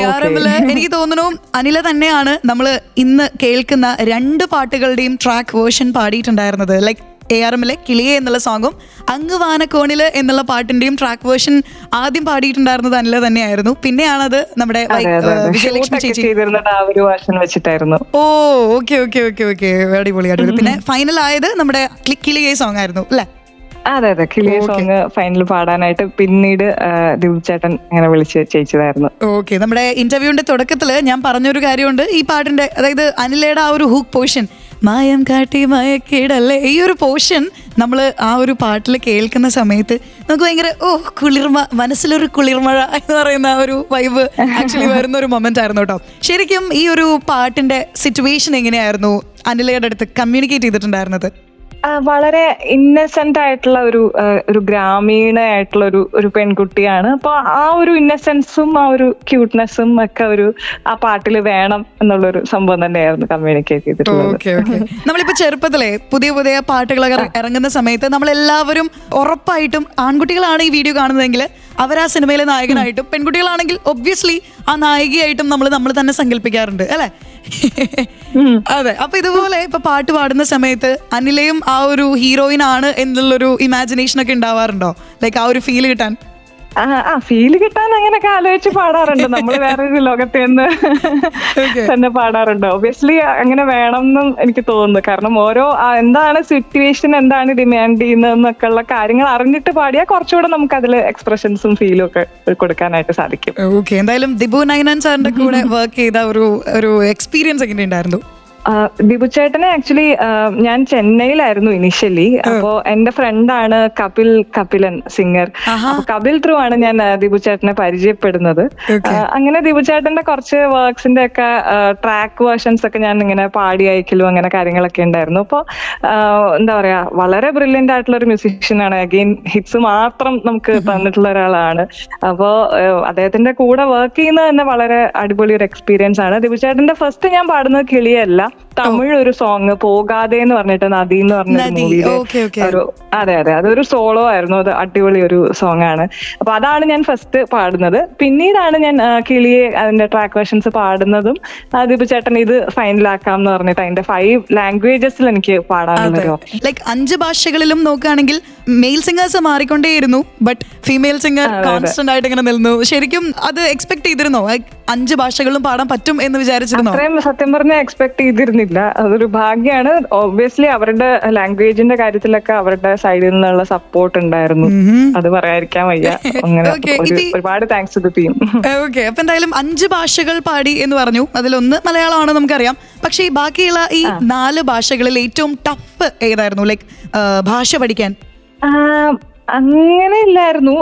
ARMല് എനിക്ക് തോന്നുന്നു അനില തന്നെയാണ് നമ്മൾ ഇന്ന് കേൾക്കുന്ന 2 പാട്ടുകളുടെയും ട്രാക്ക് വേർഷൻ പാടിയിട്ടുണ്ടായിരുന്നത്. ലൈക്ക് ARMലെ കിളിയെ എന്നുള്ള സോങ്ങും അങ്ങ് വാനക്കോണില് എന്നുള്ള പാട്ടിന്റെയും ട്രാക്ക് വേർഷൻ ആദ്യം പാടിയിട്ടുണ്ടായിരുന്നത് അനില തന്നെയായിരുന്നു. പിന്നെയാണത് നമ്മുടെ വിജയലക്ഷ്മി ചേച്ചി. ഓ ഓക്കെ. അടിപൊളി. പിന്നെ ഫൈനൽ ആയത് നമ്മുടെ കിളിയെ സോങ് ആയിരുന്നു അല്ലേ? അതെ, കിളിയ സോങ് ഫൈനൽ പാടാനായിട്ട് പിന്നീട് ദിബു ചേട്ടൻ ഇങ്ങനെ വിളിച്ച് ചേച്ചതായിരുന്നു. ഓക്കെ. നമ്മുടെ ഇന്റർവ്യൂവിന്റെ തുടക്കത്തില് ഞാൻ പറഞ്ഞൊരു കാര്യമുണ്ട്. ഈ പാട്ടിന്റെ, അതായത് അനിലയുടെ ആ ഒരു ഹൂക്ക് പോർഷൻ, മായം കാട്ടി മയക്കിടല്ലേ, ഈ ഒരു പോർഷൻ നമ്മൾ ആ ഒരു പാട്ടിൽ കേൾക്കുന്ന സമയത്ത് നമുക്ക് ഭയങ്കര കുളിർമ, മനസ്സിലൊരു കുളിർമഴ എന്ന് പറയുന്ന ഒരു വൈബ് ആക്ച്വലി വരുന്ന ഒരു മൊമെന്റ് ആയിരുന്നു കേട്ടോ. ശരിക്കും ഈ ഒരു പാട്ടിന്റെ സിറ്റുവേഷൻ എങ്ങനെയായിരുന്നു അനിലയുടെ അടുത്ത് കമ്മ്യൂണിക്കേറ്റ് ചെയ്തിട്ടുണ്ടായിരുന്നത്? വളരെ ഇന്നസെന്റ് ആയിട്ടുള്ള ഒരു ഗ്രാമീണയായിട്ടുള്ള ഒരു പെൺകുട്ടിയാണ്. അപ്പൊ ആ ഒരു ഇന്നസെൻസും ആ ഒരു ക്യൂട്ട്നെസ്സും ഒക്കെ ആ പാട്ടിൽ വേണം എന്നുള്ളൊരു സംഭവം തന്നെയായിരുന്നു കമ്മ്യൂണിക്കേറ്റ് ചെയ്തിട്ടുള്ളത്. നമ്മളിപ്പോ ചെറുപ്പത്തിലെ പുതിയ പാട്ടുകളൊക്കെ ഇറങ്ങുന്ന സമയത്ത് നമ്മളെല്ലാവരും ഉറപ്പായിട്ടും, ആൺകുട്ടികളാണ് ഈ വീഡിയോ കാണുന്നതെങ്കിൽ അവർ ആ സിനിമയിലെ നായകനായിട്ടും, പെൺകുട്ടികളാണെങ്കിൽ ഒബ്വിയസ്ലി ആ നായികയായിട്ടും നമ്മൾ തന്നെ സങ്കല്പിക്കാറുണ്ട് അല്ലെ? അതെ. അപ്പൊ ഇതുപോലെ ഇപ്പൊ പാട്ട് പാടുന്ന സമയത്ത് അനിലയും ആ ഒരു ഹീറോയിൻ ആണ് എന്നുള്ളൊരു ഇമാജിനേഷൻ ഒക്കെ ഉണ്ടാവാറുണ്ടോ? ലൈക്ക് ആ ഒരു ഫീൽ കിട്ടാൻ? ഫീല് കിട്ടാൻ അങ്ങനെയൊക്കെ ആലോചിച്ച് പാടാറുണ്ട്. നമ്മൾ വേറൊരു ലോകത്ത് നിന്ന് തന്നെ പാടാറുണ്ട്. ഒബിയസ്ലി അങ്ങനെ വേണം എന്നും എനിക്ക് തോന്നുന്നു. കാരണം ഓരോ എന്താണ് സിറ്റുവേഷൻ, എന്താണ് ഡിമാൻഡ് ചെയ്യുന്നതെന്നൊക്കെ ഉള്ള കാര്യങ്ങൾ അറിഞ്ഞിട്ട് പാടിയാൽ കുറച്ചുകൂടെ നമുക്ക് അതിൽ എക്സ്പ്രഷൻസും ഫീലും ഒക്കെ കൊടുക്കാനായിട്ട് സാധിക്കും. ഓക്കെ. എന്തായാലും ദിബു നൈനാൻ സാറിന്റെ കൂടെ വർക്ക് ചെയ്ത ഒരു എക്സ്പീരിയൻസ് എങ്ങനെ ഉണ്ടായിരുന്നു? ദിബു ചേട്ടനെ ആക്ച്വലി ഞാൻ ചെന്നൈയിലായിരുന്നു ഇനിഷ്യലി. അപ്പോ എന്റെ ഫ്രണ്ടാണ് കപിലൻ സിംഗർ. അപ്പൊ കപിൽ ത്രൂ ആണ് ഞാൻ ദിബു ചേട്ടനെ പരിചയപ്പെടുന്നത്. അങ്ങനെ ദിബു ചേട്ടന്റെ കുറച്ച് വർക്ക്സിന്റെ ഒക്കെ ട്രാക്ക് വേർഷൻസ് ഒക്കെ ഞാൻ ഇങ്ങനെ പാടി അയക്കലും അങ്ങനെ കാര്യങ്ങളൊക്കെ ഉണ്ടായിരുന്നു. അപ്പൊ എന്താ പറയാ, വളരെ ബ്രില്യന്റ് ആയിട്ടുള്ള ഒരു മ്യൂസീഷ്യനാണ്. അഗെയിൻ ഹിറ്റ്സ് മാത്രം നമുക്ക് തന്നിട്ടുള്ള ഒരാളാണ്. അപ്പോ അദ്ദേഹത്തിന്റെ കൂടെ വർക്ക് ചെയ്യുന്നത് തന്നെ വളരെ അടിപൊളി ഒരു എക്സ്പീരിയൻസ് ആണ്. ദിബു ചേട്ടന്റെ ഫസ്റ്റ് ഞാൻ പാടുന്നത് കിളിയല്ല, തമിഴ് ഒരു സോങ് പോകാതെ എന്ന് പറഞ്ഞിട്ട്, നദി എന്ന് പറഞ്ഞ മൂവിയിലെ അതെ അതൊരു സോളോ ആയിരുന്നു. അത് അടിപൊളി ഒരു സോങ് ആണ്. അപ്പൊ അതാണ് ഞാൻ ഫസ്റ്റ് പാടുന്നത്. പിന്നീടാണ് ഞാൻ കിളിയെ അതിന്റെ ട്രാക്ക് വേർഷൻസ് പാടുന്നതും ദിബു ചേട്ടൻ ഇത് ഫൈനലാക്കാം എന്ന് പറഞ്ഞിട്ട് അതിന്റെ 5 ലാംഗ്വേജസിൽ എനിക്ക് പാടാനുള്ളൊരു ലൈക്ക് 5 ഭാഷകളിലും നോക്കുകയാണെങ്കിൽ മെയിൽ സിംഗേഴ്സ് മാറിക്കൊണ്ടേയിരുന്നു, ബട്ട് ഫീമെയിൽ സിംഗർ കോൺസ്റ്റന്റ് ആയിട്ട് ഇങ്ങനെ നിന്നു. ശരിക്കും അത് എക്സ്പെക്ട് ചെയ്തിരുന്നോ? 5 ഭാഷകളിലും പാടാൻ പറ്റും എന്ന് വിചാരിച്ചിരുന്നോ? അത്രയും സത്യം പറഞ്ഞാൽ എക്സ്പെക്ട് ചെയ്തിരുന്നില്ല. അതൊരു ഭാഗ്യമാണ്. ഒബ്വിയസ്ലി അവരുടെ ലാംഗ്വേജിന്റെ കാര്യത്തിലൊക്കെ അവരുടെ സൈഡിൽ നിന്നുള്ള സപ്പോർട്ട് ഉണ്ടായിരുന്നു. അത് പറയാതിരിക്കാൻ വയ്യ. അങ്ങനെ ഒരുപാട് thanks to the team. Okay. അപ്പൊ എന്തായാലും 5 ഭാഷകൾ പാടി എന്ന് പറഞ്ഞു. അതിലൊന്ന് മലയാളമാണ് നമുക്കറിയാം. പക്ഷെ ഈ ബാക്കിയുള്ള ഈ 4 ഭാഷകളിൽ ഏറ്റവും ടഫ് ഏതായിരുന്നു? ലൈക്ക് ഭാഷ പഠിക്കാൻ അങ്ങനെ ഇല്ലായിരുന്നു.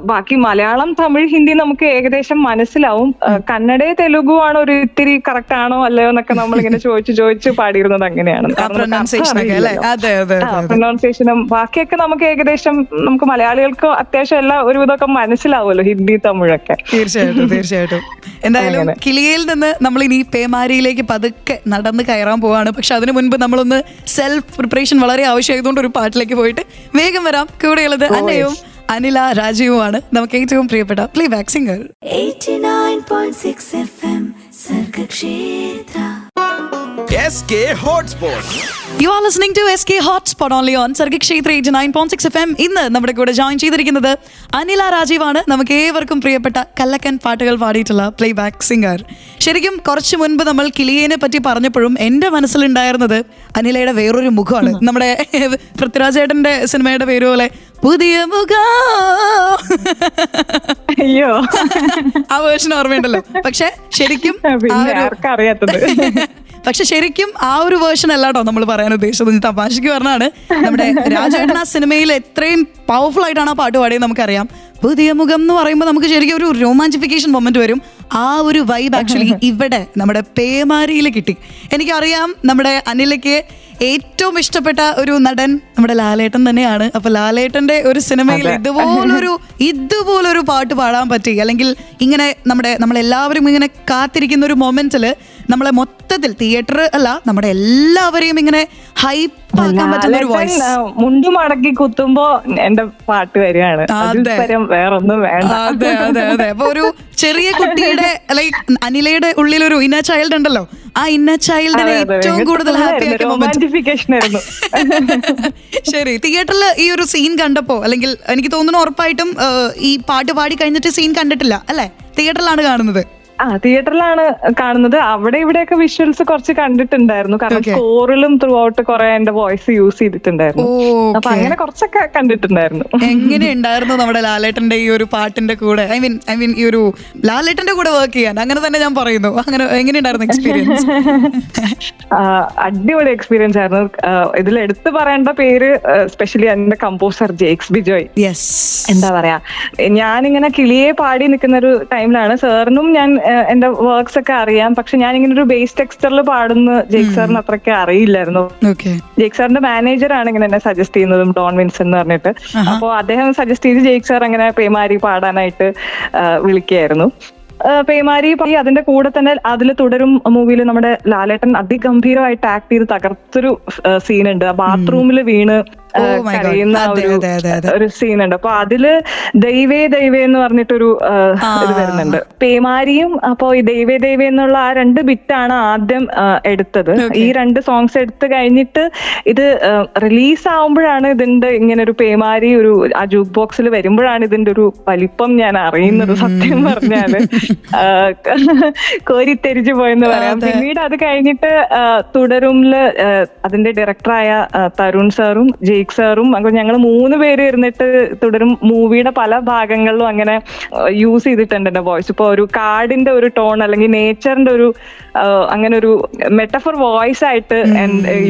ബാക്കി മലയാളം, തമിഴ്, ഹിന്ദി നമുക്ക് ഏകദേശം മനസ്സിലാവും. കന്നഡ, തെലുഗു ആണ് ഒരു ഇത്തിരി കറക്റ്റ് ആണോ അല്ലയോ എന്നൊക്കെ നമ്മളിങ്ങനെ ചോദിച്ച് പാടിയിരുന്നത് അങ്ങനെയാണ്. പ്രൊനൗൺസിയേഷനും ബാക്കിയൊക്കെ നമുക്ക് ഏകദേശം നമുക്ക് മലയാളികൾക്ക് അത്യാവശ്യം എല്ലാം ഒരുവിധമൊക്കെ മനസ്സിലാവുമല്ലോ, ഹിന്ദി തമിഴൊക്കെ. തീർച്ചയായിട്ടും. എന്തായാലും കിളിയിൽ നിന്ന് നമ്മൾ ഇനി പേമാരിയിലേക്ക് പതുക്കെ നടന്ന് കയറാൻ പോവാണ്. പക്ഷെ അതിനു മുൻപ് നമ്മളൊന്ന് സെൽഫ് പ്രിപ്പറേഷൻ വളരെ ആവശ്യമായതുകൊണ്ട് ഒരു പാട്ടിലേക്ക് പോയിട്ട് വേഗം വരാം. കൂടെയുള്ളത് അന്നയും അനില രാജീവുമാണ്, നമുക്ക് ഏറ്റവും പ്രിയപ്പെട്ട playback singer. 89.6 FM Sargakshetra. SK Hotspot. You are listening to SK Hotspot only on Sargakshetra 89.6 FM. ഇന്ന് നമ്മുടെ കൂടെ ജോയിൻ ചെയ്തിരിക്കുന്നത് അനില രാജീവാണ്, നമുക്ക് ഏവർക്കും പ്രിയപ്പെട്ട കല്ലക്കൻ പാട്ടുകൾ പാടിയിട്ടുള്ള പ്ലേബാക്ക് സിംഗർ. ശരിക്കും കുറച്ച് മുൻപ് നമ്മൾ കിളിയേനെ പറ്റി പറഞ്ഞപ്പോഴും എൻ്റെ മനസ്സിലുണ്ടായിരുന്നത് അനിലയുടെ വേറൊരു മുഖമാണ്. നമ്മുടെ പൃഥ്വിരാജേട്ടൻ്റെ സിനിമയുടെ പേര് പോലെ പുതിയ മുഖം, അയ്യോ ആ വേർഷൻ ഓർമ്മയുണ്ടല്ലോ. പക്ഷെ ശരിക്കും ആ ഒരു വേർഷൻ അല്ലാട്ടോ നമ്മൾ പറയാൻ ഉദ്ദേശിച്ചത്. തമാശക്ക് പറഞ്ഞാണ്. നമ്മുടെ രാജേട്ടൻ ആ സിനിമയിൽ എത്രയും പവർഫുൾ ആയിട്ടാണ് ആ പാട്ട് പാടിയത് നമുക്കറിയാം. പുതിയ മുഖം എന്ന് പറയുമ്പോൾ നമുക്ക് ശരിക്കും ഒരു റൊമാൻറ്റിഫിക്കേഷൻ മൊമെന്റ് വരും. ആ ഒരു വൈബ് ആക്ച്വലി ഇവിടെ നമ്മുടെ പേമാരിയിൽ കിട്ടി. എനിക്കറിയാം നമ്മുടെ അനിലയ്ക്ക് ഏറ്റവും ഇഷ്ടപ്പെട്ട ഒരു നടൻ നമ്മുടെ ലാലേട്ടൻ തന്നെയാണ്. അപ്പൊ ലാലേട്ടന്റെ ഒരു സിനിമയിൽ ഇതുപോലൊരു പാട്ട് പാടാൻ പറ്റി, അല്ലെങ്കിൽ ഇങ്ങനെ നമ്മളെല്ലാവരും ഇങ്ങനെ കാത്തിരിക്കുന്ന ഒരു മൊമെന്റില് നമ്മളെ മൊത്തത്തിൽ തിയേറ്റർ അല്ല നമ്മുടെ എല്ലാവരെയും ഇങ്ങനെ ഹൈപ്പാക്കാൻ പറ്റുന്ന ഒരു വോയിസ്. മുണ്ടു മടക്കി കുത്തുമ്പോ എന്റെ പാട്ട് വരികയാണ്, വേറൊന്നും വേണ്ട. അതെ. അപ്പൊ ഒരു ചെറിയ കുട്ടിയുടെ ലൈക്ക് അനിലയുടെ ഉള്ളിലൊരു ഇന്നർ ചൈൽഡ് ഉണ്ടല്ലോ, ആ ഇന്നർ ചൈൽഡിനെ ഏറ്റവും കൂടുതൽ ഹാപ്പി ആക്കിയ മൊമെന്റ്. ശരി, തിയേറ്ററിൽ ഈ ഒരു സീൻ കണ്ടപ്പോ, അല്ലെങ്കിൽ എനിക്ക് തോന്നുന്നു ഉറപ്പായിട്ടും ഈ പാട്ട് പാടി കഴിഞ്ഞിട്ട് സീൻ കണ്ടിട്ടില്ല അല്ലെ? തിയേറ്ററിലാണ് കാണുന്നത്. തിയേറ്ററിലാണ് കാണുന്നത്. അവിടെ ഇവിടെയൊക്കെ വിഷ്വൽസ് കുറച്ച് കണ്ടിട്ടുണ്ടായിരുന്നു, കാരണം സ്കോറിലും ത്രൂ ഔട്ട് കുറെ എന്റെ വോയിസ് യൂസ് ചെയ്തിട്ടുണ്ടായിരുന്നു. അപ്പൊ അങ്ങനെ കുറച്ചൊക്കെ കണ്ടിട്ടുണ്ടായിരുന്നു. എങ്ങനെയുണ്ടായിരുന്നു നമ്മുടെ ലാലേട്ടന്റെ ഈ ഒരു പാട്ടിന്റെ കൂടെ, ഐ മീൻ ഈ ഒരു ലാലേട്ടന്റെ കൂടെ വർക്ക് ചെയ്യാൻ? അങ്ങനെ തന്നെ ഞാൻ പറയുന്നു. അങ്ങനെ എങ്ങനെയുണ്ടായിരുന്നു എക്സ്പീരിയൻസ്? അടിപൊളി എക്സ്പീരിയൻസ് ആയിരുന്നു. ഇതിൽ എടുത്തു പറയേണ്ട പേര് സ്പെഷ്യലി എന്റെ കമ്പോസർ ജേക്സ് ബിജോയ്. എന്താ പറയാ, ഞാനിങ്ങനെ കിളിയെ പാടി നിൽക്കുന്ന ഒരു ടൈമിലാണ് സാറിനും ഞാൻ എന്റെ വർക്ക്സ് ഒക്കെ അറിയാം, പക്ഷെ ഞാൻ ഇങ്ങനെ ഒരു ബേസ് ടെക്സ്റ്ററിൽ പാടുന്ന ജേക്ക് സാറിന് അത്രയ്ക്ക് അറിയില്ലായിരുന്നു. ജേക്ക് സാറിന്റെ മാനേജർ ആണ് ഇങ്ങനെ എന്നെ സജസ്റ്റ് ചെയ്യുന്നതും, ഡോൺ വിൻസൺ എന്ന് പറഞ്ഞിട്ട്. അപ്പൊ അദ്ദേഹം സജസ്റ്റ് ചെയ്ത് ജേക്ക് സാർ അങ്ങനെ പേമാരി പാടാനായിട്ട് വിളിക്കുകയായിരുന്നു. പേമാരി അതിന്റെ കൂടെ തന്നെ അതിൽ തുടരും മൂവിയിൽ നമ്മുടെ ലാലേട്ടൻ അതിഗംഭീരമായിട്ട് ആക്ട് ചെയ്ത് തകർത്തൊരു സീനുണ്ട്. ബാത്റൂമിൽ വീണ് കരയുന്ന ഒരു സീനുണ്ട്. അപ്പൊ അതില് ദൈവേ ദൈവേ എന്ന് പറഞ്ഞിട്ടൊരു ഇത് വരുന്നുണ്ട്, പേമാരിയും. അപ്പൊ ഈ ദൈവേ ദൈവേ എന്നുള്ള ആ 2 ബിറ്റാണ് ആദ്യം എടുത്തത്. ഈ 2 സോങ്സ് എടുത്ത് കഴിഞ്ഞിട്ട് ഇത് റിലീസ് ആവുമ്പോഴാണ് ഇതിന്റെ ഇങ്ങനെ ഒരു പേമാരി ഒരു ആ ജൂക്ക് ബോക്സിൽ വരുമ്പോഴാണ് ഇതിന്റെ ഒരു വലിപ്പം ഞാൻ അറിയുന്നത്. സത്യം പറഞ്ഞാല് കോരിത്തെരിച്ചു പോയെന്ന് പറയാം. പിന്നീട് അത് കഴിഞ്ഞിട്ട് തുടരുമില് അതിന്റെ ഡയറക്ടറായ തരുൺ സാറും ജെയ്ക്ക് സാറും ഞങ്ങൾ 3 പേര് ഇരുന്നിട്ട് തുടരും മൂവിയുടെ പല ഭാഗങ്ങളിലും അങ്ങനെ യൂസ് ചെയ്തിട്ടുണ്ട് എന്റെ വോയിസ്. ഇപ്പൊ ഒരു കാടിന്റെ ഒരു ടോൺ അല്ലെങ്കിൽ നേച്ചറിന്റെ ഒരു അങ്ങനെ ഒരു മെറ്റഫോർ വോയിസ് ആയിട്ട്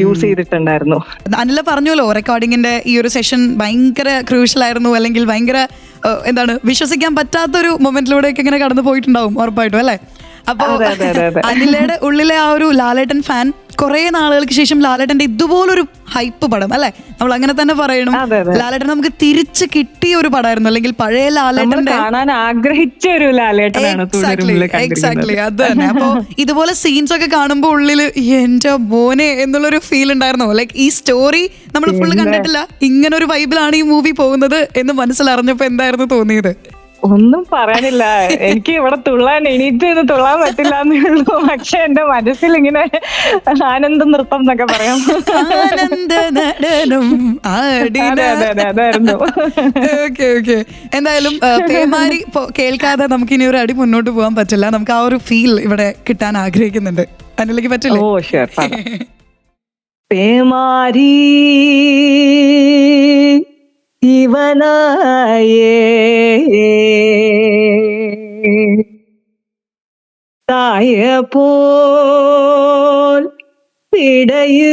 യൂസ് ചെയ്തിട്ടുണ്ടായിരുന്നു. അനില പറഞ്ഞല്ലോ റെക്കോർഡിങ്ങിന്റെ ഈ ഒരു സെഷൻ ഭയങ്കര ക്രൂഷ്യൽ ആയിരുന്നു, അല്ലെങ്കിൽ ഭയങ്കര എന്താണ് വിശ്വസിക്കാൻ പറ്റാത്തൊരു മൊമെന്റിലൂടെയൊക്കെ ഇങ്ങനെ കടന്നു പോയിട്ടുണ്ടാവും ഉറപ്പായിട്ടും അല്ലെ? അപ്പൊ അനിലയുടെ ഉള്ളിലെ ആ ഒരു ലാലേട്ടൻ ഫാൻ കുറെ നാളുകൾക്ക് ശേഷം ലാലേട്ടന്റെ ഇതുപോലൊരു ഹൈപ്പ് പടം അല്ലെ, നമ്മൾ അങ്ങനെ തന്നെ പറയണം, ലാലേട്ടൻ നമുക്ക് തിരിച്ച് കിട്ടിയ ഒരു പടമായിരുന്നു, അല്ലെങ്കിൽ പഴയ ലാലേട്ടന്റെ കാണാൻ ആഗ്രഹിച്ച ഒരു ലാലേട്ടനാണ്. എക്സാക്ട്ലി അത് തന്നെ. അപ്പൊ ഇതുപോലെ സീൻസ് ഒക്കെ കാണുമ്പോൾ ഉള്ളില് എന്റെ മോനെ എന്നുള്ളൊരു ഫീൽ ഉണ്ടായിരുന്നു. ലൈക്ക് ഈ സ്റ്റോറി നമ്മൾ ഫുള്ള് കണ്ടിട്ടില്ല, ഇങ്ങനെ ഒരു വൈബിലാണ് ഈ മൂവി പോകുന്നത് എന്ന് മനസ്സിലറിഞ്ഞപ്പോ എന്തായിരുന്നു തോന്നിയത്? ഒന്നും പറയാനില്ല, എനിക്ക് ഇവിടെ എണീറ്റ് തുള്ളാൻ പറ്റില്ല എന്നേ ഉള്ളൂ. പക്ഷെ എന്റെ മനസ്സിൽ ഇങ്ങനെ ആനന്ദ നൃത്തം എന്നൊക്കെ പറയാം. അതായിരുന്നു. എന്തായാലും പേമാരി കേൾക്കാതെ നമുക്ക് ഇനി ഒരു അടി മുന്നോട്ട് പോകാൻ പറ്റില്ല. നമുക്ക് ആ ഒരു ഫീൽ ഇവിടെ കിട്ടാൻ ആഗ്രഹിക്കുന്നുണ്ട്. അതിലേക്ക് പറ്റില്ല? ഓ ഷുവർ. പേമാരി ഇവനായേ തായ പോൽ പിടയ്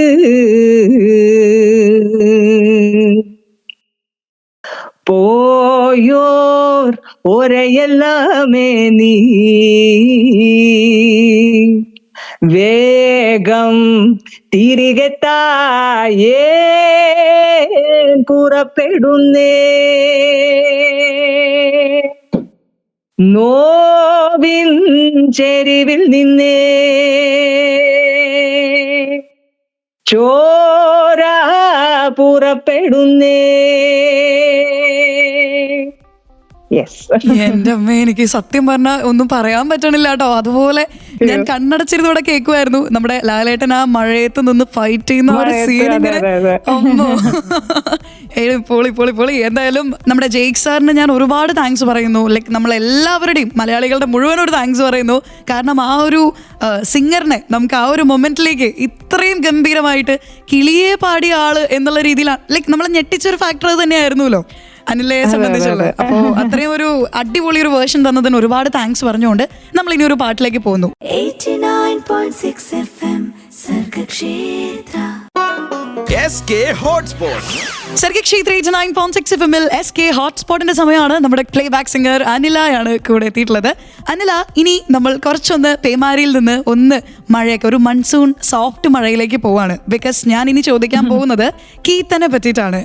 പോയോർ ഒരയല്ലാമേ നീ വേഗം തിരികെ തായേ പുറപ്പെടുന്നേ നോവിൻ ചെരിവിൽ നിന്നേ ചോര പുറപ്പെടുന്നേ. എന്റെ അമ്മ, എനിക്ക് സത്യം പറഞ്ഞാൽ ഒന്നും പറയാൻ പറ്റണില്ല കേട്ടോ. അതുപോലെ ഞാൻ കണ്ണടച്ചിരുന്ന് ഇവിടെ കേൾക്കുമായിരുന്നു നമ്മുടെ ലാലേട്ടൻ ആ മഴയത്ത് നിന്ന് ഫൈറ്റ് ചെയ്യുന്ന ഒരു സീൻ. അമ്മോ, പൊളി പൊളി പൊളി. എന്തായാലും നമ്മുടെ ജെയ്ക് സാറിന് ഞാൻ ഒരുപാട് താങ്ക്സ് പറയുന്നു. ലൈക്ക് നമ്മളെല്ലാവരുടെയും മലയാളികളുടെ മുഴുവൻ ഒരു താങ്ക്സ് പറയുന്നു. കാരണം ആ ഒരു സിംഗറിനെ നമുക്ക് ആ ഒരു മൊമെന്റിലേക്ക് ഇത്രയും ഗംഭീരമായിട്ട് കിളിയെ പാടിയ ആള് എന്നുള്ള രീതിയിലാണ് ലൈക്ക് നമ്മളെ ഞെട്ടിച്ചൊരു ഫാക്ടർ തന്നെയായിരുന്നല്ലോ അനിലയെ സംബന്ധിച്ചുള്ളത്. അപ്പോൾ അത്രയും ഒരു അടിപൊളി ഒരു വേർഷൻ തന്നതിന് ഒരുപാട് താങ്ക്സ് പറഞ്ഞുകൊണ്ട് നമ്മൾ ഇനി ഒരു പാട്ടിലേക്ക് പോകുന്നു. 89.6 FM Sargakshetra SK Hotspot. Sargakshetra 89.6 FM SK ഹോട്ട്സ്പോട്ടിന്റെ സമയമാണ്. നമ്മുടെ പ്ലേ ബാക്ക് സിംഗർ അനിലയാണ് കൂടെ എത്തിയിട്ടുള്ളത്. അനില, ഇനി നമ്മൾ കുറച്ചൊന്ന് പേമാരിയിൽ നിന്ന് ഒന്ന് മഴയൊക്കെ ഒരു മൺസൂൺ സോഫ്റ്റ് മഴയിലേക്ക് പോവാണ്. ബിക്കോസ് ഞാൻ ഇനി ചോദിക്കാൻ പോകുന്നത് കീത്തനെ പറ്റിയിട്ടാണ്.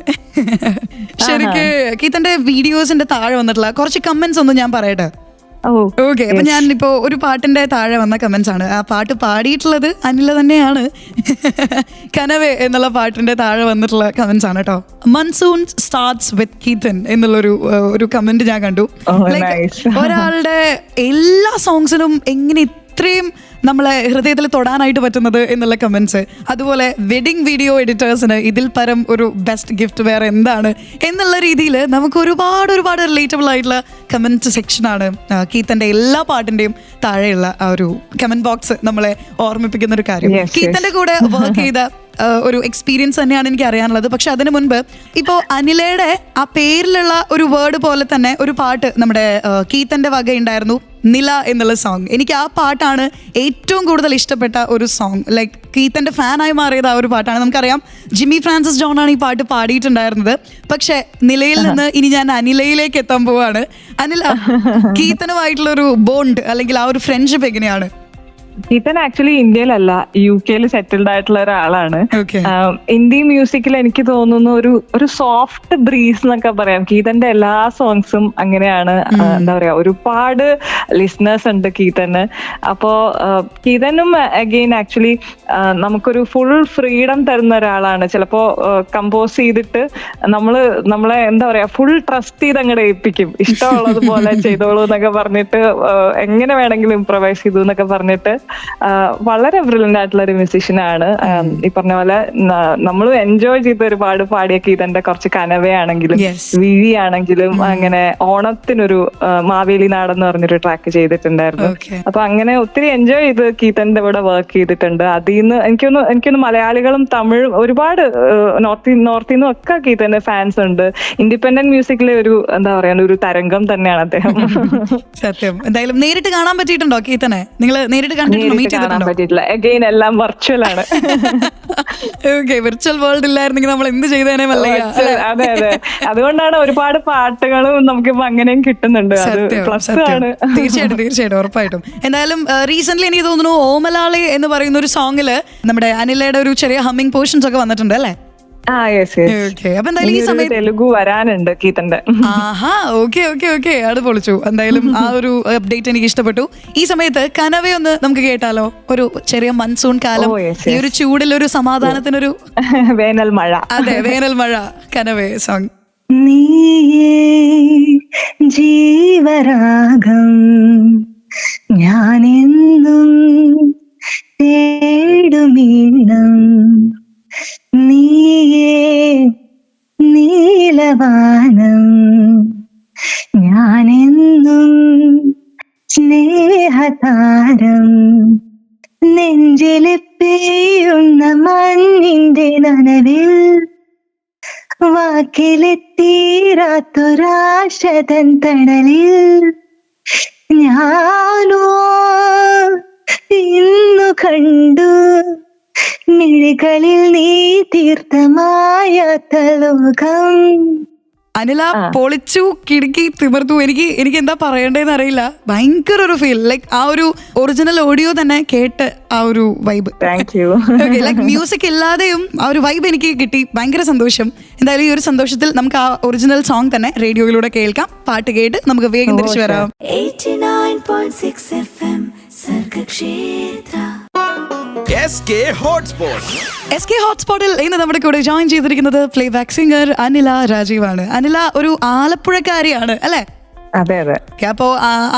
ശരിക്ക് കീത്തന്റെ വീഡിയോസിന്റെ താഴെ വന്നിട്ടുള്ള കുറച്ച് കമന്റ്സ് ഒന്ന് ഞാൻ പറയട്ടെ. ഓക്കെ, അപ്പൊ ഞാൻ ഇപ്പോ ഒരു പാട്ടിന്റെ താഴെ വന്ന കമന്റ്സ് ആണ്. ആ പാട്ട് പാടിയിട്ടുള്ളത് അനില തന്നെയാണ്. കനവേ എന്നുള്ള പാട്ടിന്റെ താഴെ വന്നിട്ടുള്ള കമന്റ്സ് ആണ് കേട്ടോ. മൺസൂൺ സ്റ്റാർട്ട്സ് വിത്ത് കീത്തൻ എന്നുള്ളൊരു കമന്റ് ഞാൻ കണ്ടു. ഒരാളുടെ എല്ലാ സോങ്സിനും എങ്ങനെ ഇത്രയും നമ്മളെ ഹൃദയത്തിൽ തൊടാനായിട്ട് പറ്റുന്നത് എന്നുള്ള കമന്റ്സ്. അതുപോലെ വെഡിങ് വീഡിയോ എഡിറ്റേഴ്സിന് ഇതിൽ പരം ഒരു ബെസ്റ്റ് ഗിഫ്റ്റ് വേറെ എന്താണ് എന്നുള്ള രീതിയിൽ നമുക്ക് ഒരുപാട് റിലേറ്റബിൾ ആയിട്ടുള്ള കമന്റ് സെക്ഷനാണ് കീത്തന്റെ എല്ലാ പാട്ടിന്റെയും താഴെയുള്ള ആ ഒരു കമന്റ് ബോക്സ് നമ്മളെ ഓർമ്മിപ്പിക്കുന്ന ഒരു കാര്യം. കീത്തന്റെ കൂടെ വർക്ക് ചെയ്ത ഒരു എക്സ്പീരിയൻസ് തന്നെയാണ് എനിക്ക് അറിയാനുള്ളത്. പക്ഷെ അതിനു മുൻപ് ഇപ്പോൾ അനിലയുടെ ആ പേരിലുള്ള ഒരു വേർഡ് പോലെ തന്നെ ഒരു പാട്ട് നമ്മുടെ കീത്തന്റെ വകയുണ്ടായിരുന്നു, നില എന്നുള്ള സോങ്. എനിക്ക് ആ പാട്ടാണ് ഏറ്റവും കൂടുതൽ ഇഷ്ടപ്പെട്ട ഒരു സോങ്. ലൈക്ക് കീത്തന്റെ ഫാനായി മാറിയത് ആ ഒരു പാട്ടാണ്. നമുക്കറിയാം ജിമ്മി ഫ്രാൻസിസ് ജോൺ ആണ് ഈ പാട്ട് പാടിയിട്ടുണ്ടായിരുന്നത്. പക്ഷെ നിലയിൽ നിന്ന് ഇനി ഞാൻ അനിലയിലേക്ക് എത്താൻ പോവാണ്. അനില, കീത്തനുമായിട്ടുള്ള ഒരു ബോണ്ട് അല്ലെങ്കിൽ ആ ഒരു ഫ്രണ്ട്ഷിപ്പ് എങ്ങനെയാണ്? കീത്തൻ ആക്ച്വലി ഇന്ത്യയിലല്ല, UK സെറ്റിൽഡ് ആയിട്ടുള്ള ഒരാളാണ്. ഹിന്ദി മ്യൂസിക്കിൽ എനിക്ക് തോന്നുന്നു ഒരു സോഫ്റ്റ് ബ്രീസ് എന്നൊക്കെ പറയാം. കീത്തന്റെ എല്ലാ സോങ്സും അങ്ങനെയാണ്. എന്താ പറയാ, ഒരുപാട് ലിസ്ണേഴ്സ് ഉണ്ട് കീത്തന്. അപ്പോ കീത്തനും അഗെയിൻ ആക്ച്വലി നമുക്കൊരു ഫുൾ ഫ്രീഡം തരുന്ന ഒരാളാണ്. ചിലപ്പോ കമ്പോസ് ചെയ്തിട്ട് നമ്മളെ എന്താ പറയാ ഫുൾ ട്രസ്റ്റ് ചെയ്ത് അങ്ങോട്ട് ഏൽപ്പിക്കും. ഇഷ്ടമുള്ളത് പോലെ ചെയ്തോളൂ എന്നൊക്കെ പറഞ്ഞിട്ട്, എങ്ങനെ വേണമെങ്കിലും ഇംപ്രവൈസ് ചെയ്തു എന്നൊക്കെ പറഞ്ഞിട്ട് വളരെ ബ്രില്യന്റ് ആയിട്ടുള്ള ഒരു മ്യൂസിഷ്യനാണ്. ഈ പറഞ്ഞ പോലെ നമ്മൾ എൻജോയ് ചെയ്ത് ഒരുപാട് പാടിയൊക്കെ ഇതിന്റെ കുറച്ച് കനവയാണെങ്കിലും വിഴി ആണെങ്കിലും അങ്ങനെ ഓണത്തിനൊരു മാവേലി നാടെന്ന് പറഞ്ഞൊരു ട്രാക്ക് ചെയ്തിട്ടുണ്ടായിരുന്നു. അപ്പൊ അങ്ങനെ ഒത്തിരി എൻജോയ് ചെയ്ത് കീത്തന്റെ ഇവിടെ വർക്ക് ചെയ്തിട്ടുണ്ട്. അതിൽ നിന്ന് എനിക്കൊന്ന് മലയാളികളും തമിഴ് ഒരുപാട് നോർത്തിൽ നിന്നും ഒക്കെ കീത്തന്റെ ഫാൻസ് ഉണ്ട്. ഇൻഡിപെൻഡന്റ് മ്യൂസിക്കിലെ ഒരു എന്താ പറയാ ഒരു തരംഗം തന്നെയാണ് അദ്ദേഹം. സത്യം. എന്തായാലും നേരിട്ട് കാണാൻ പറ്റിയിട്ടുണ്ടോ കീത്തനെ? നിങ്ങൾ നേരിട്ട് കാണാൻ പറ്റിയിട്ടില്ല. അഗെയിൻ എല്ലാം വെർച്വൽ ആണ്. വെർച്വൽ വേൾഡ് ഇല്ലായിരുന്നെങ്കിൽ നമ്മൾ എന്ത് ചെയ്തേനെ. അതെ അതെ, അതുകൊണ്ടാണ് ഒരുപാട് പാട്ടുകളും നമുക്കിപ്പോ അങ്ങനെയും കിട്ടുന്നുണ്ട്. തീർച്ചയായിട്ടും ഉറപ്പായിട്ടും. എന്തായാലും റീസെന്റ് എനിക്ക് തോന്നുന്നു ഓമലാളെ എന്ന് പറയുന്ന ഒരു സോങ്ങില് നമ്മുടെ അനിലയുടെ ഒരു ചെറിയ ഹമ്മിങ് പോർഷൻസ് ഒക്കെ വന്നിട്ടുണ്ട് അല്ലേ? തെലുഗു വരാനുണ്ട് കീത്തന്റെ. അത് പൊളിച്ചു. എന്തായാലും ആ ഒരു അപ്ഡേറ്റ് എനിക്ക് ഇഷ്ടപ്പെട്ടു. ഈ സമയത്ത് കനവേ ഒന്ന് നമുക്ക് കേട്ടാലോ? ഒരു ചെറിയ മൺസൂൺ കാലം, ഈ ഒരു ചൂടിലൊരു സമാധാനത്തിനൊരു വേനൽ മഴ. അതെ, വേനൽ മഴ. കനവേ സോങ്. നീയേ ജീവരാഗം ഞാനെന്നും തേടുമീണം, നീയേ നീലവാനം ഞാനെന്നും സ്നേഹതാരം, നെഞ്ചിലെ പെയ്യുന്ന മണ്ണിന്റെ നനവിൽ വാക്കിലെത്തീരാത്തൊരാശതൻ തണലിൽ ഞാനോ ഇന്നു കണ്ടു മിഴികളിൽ നീ തീർത്ഥമായാത്ത ലോകം. അനില പൊളിച്ചു, കിടുക്കി, തിമിർത്തു. എനിക്ക് എന്താ പറയണ്ടേന്ന് അറിയില്ല. ഭയങ്കര ഒരു ഫീൽ, ലൈക്ക് ആ ഒരു ഒറിജിനൽ ഓഡിയോ തന്നെ കേട്ട് ആ ഒരു വൈബ്. ലൈക്ക് മ്യൂസിക് ഇല്ലാതെയും ആ ഒരു വൈബ് എനിക്ക് കിട്ടി. ഭയങ്കര സന്തോഷം. എന്തായാലും ഈ ഒരു സന്തോഷത്തിൽ നമുക്ക് ആ ഒറിജിനൽ സോങ് തന്നെ റേഡിയോയിലൂടെ കേൾക്കാം. പാട്ട് കേട്ട് നമുക്ക് വേഗം തിരിച്ചു വരാം. 89.6 FM Sargakshetra SK Hotspot. SK ഹോട്ട്സ്പോട്ടിൽ ഇന്ന് നമ്മുടെ കൂടെ ജോയിൻ ചെയ്തിരിക്കുന്നത് പ്ലേബാക്ക് സിംഗർ അനില രാജീവാണ്. അനില ഒരു ആലപ്പുഴക്കാരിയാണ് അല്ലെ? അതെ അതെ. അപ്പോ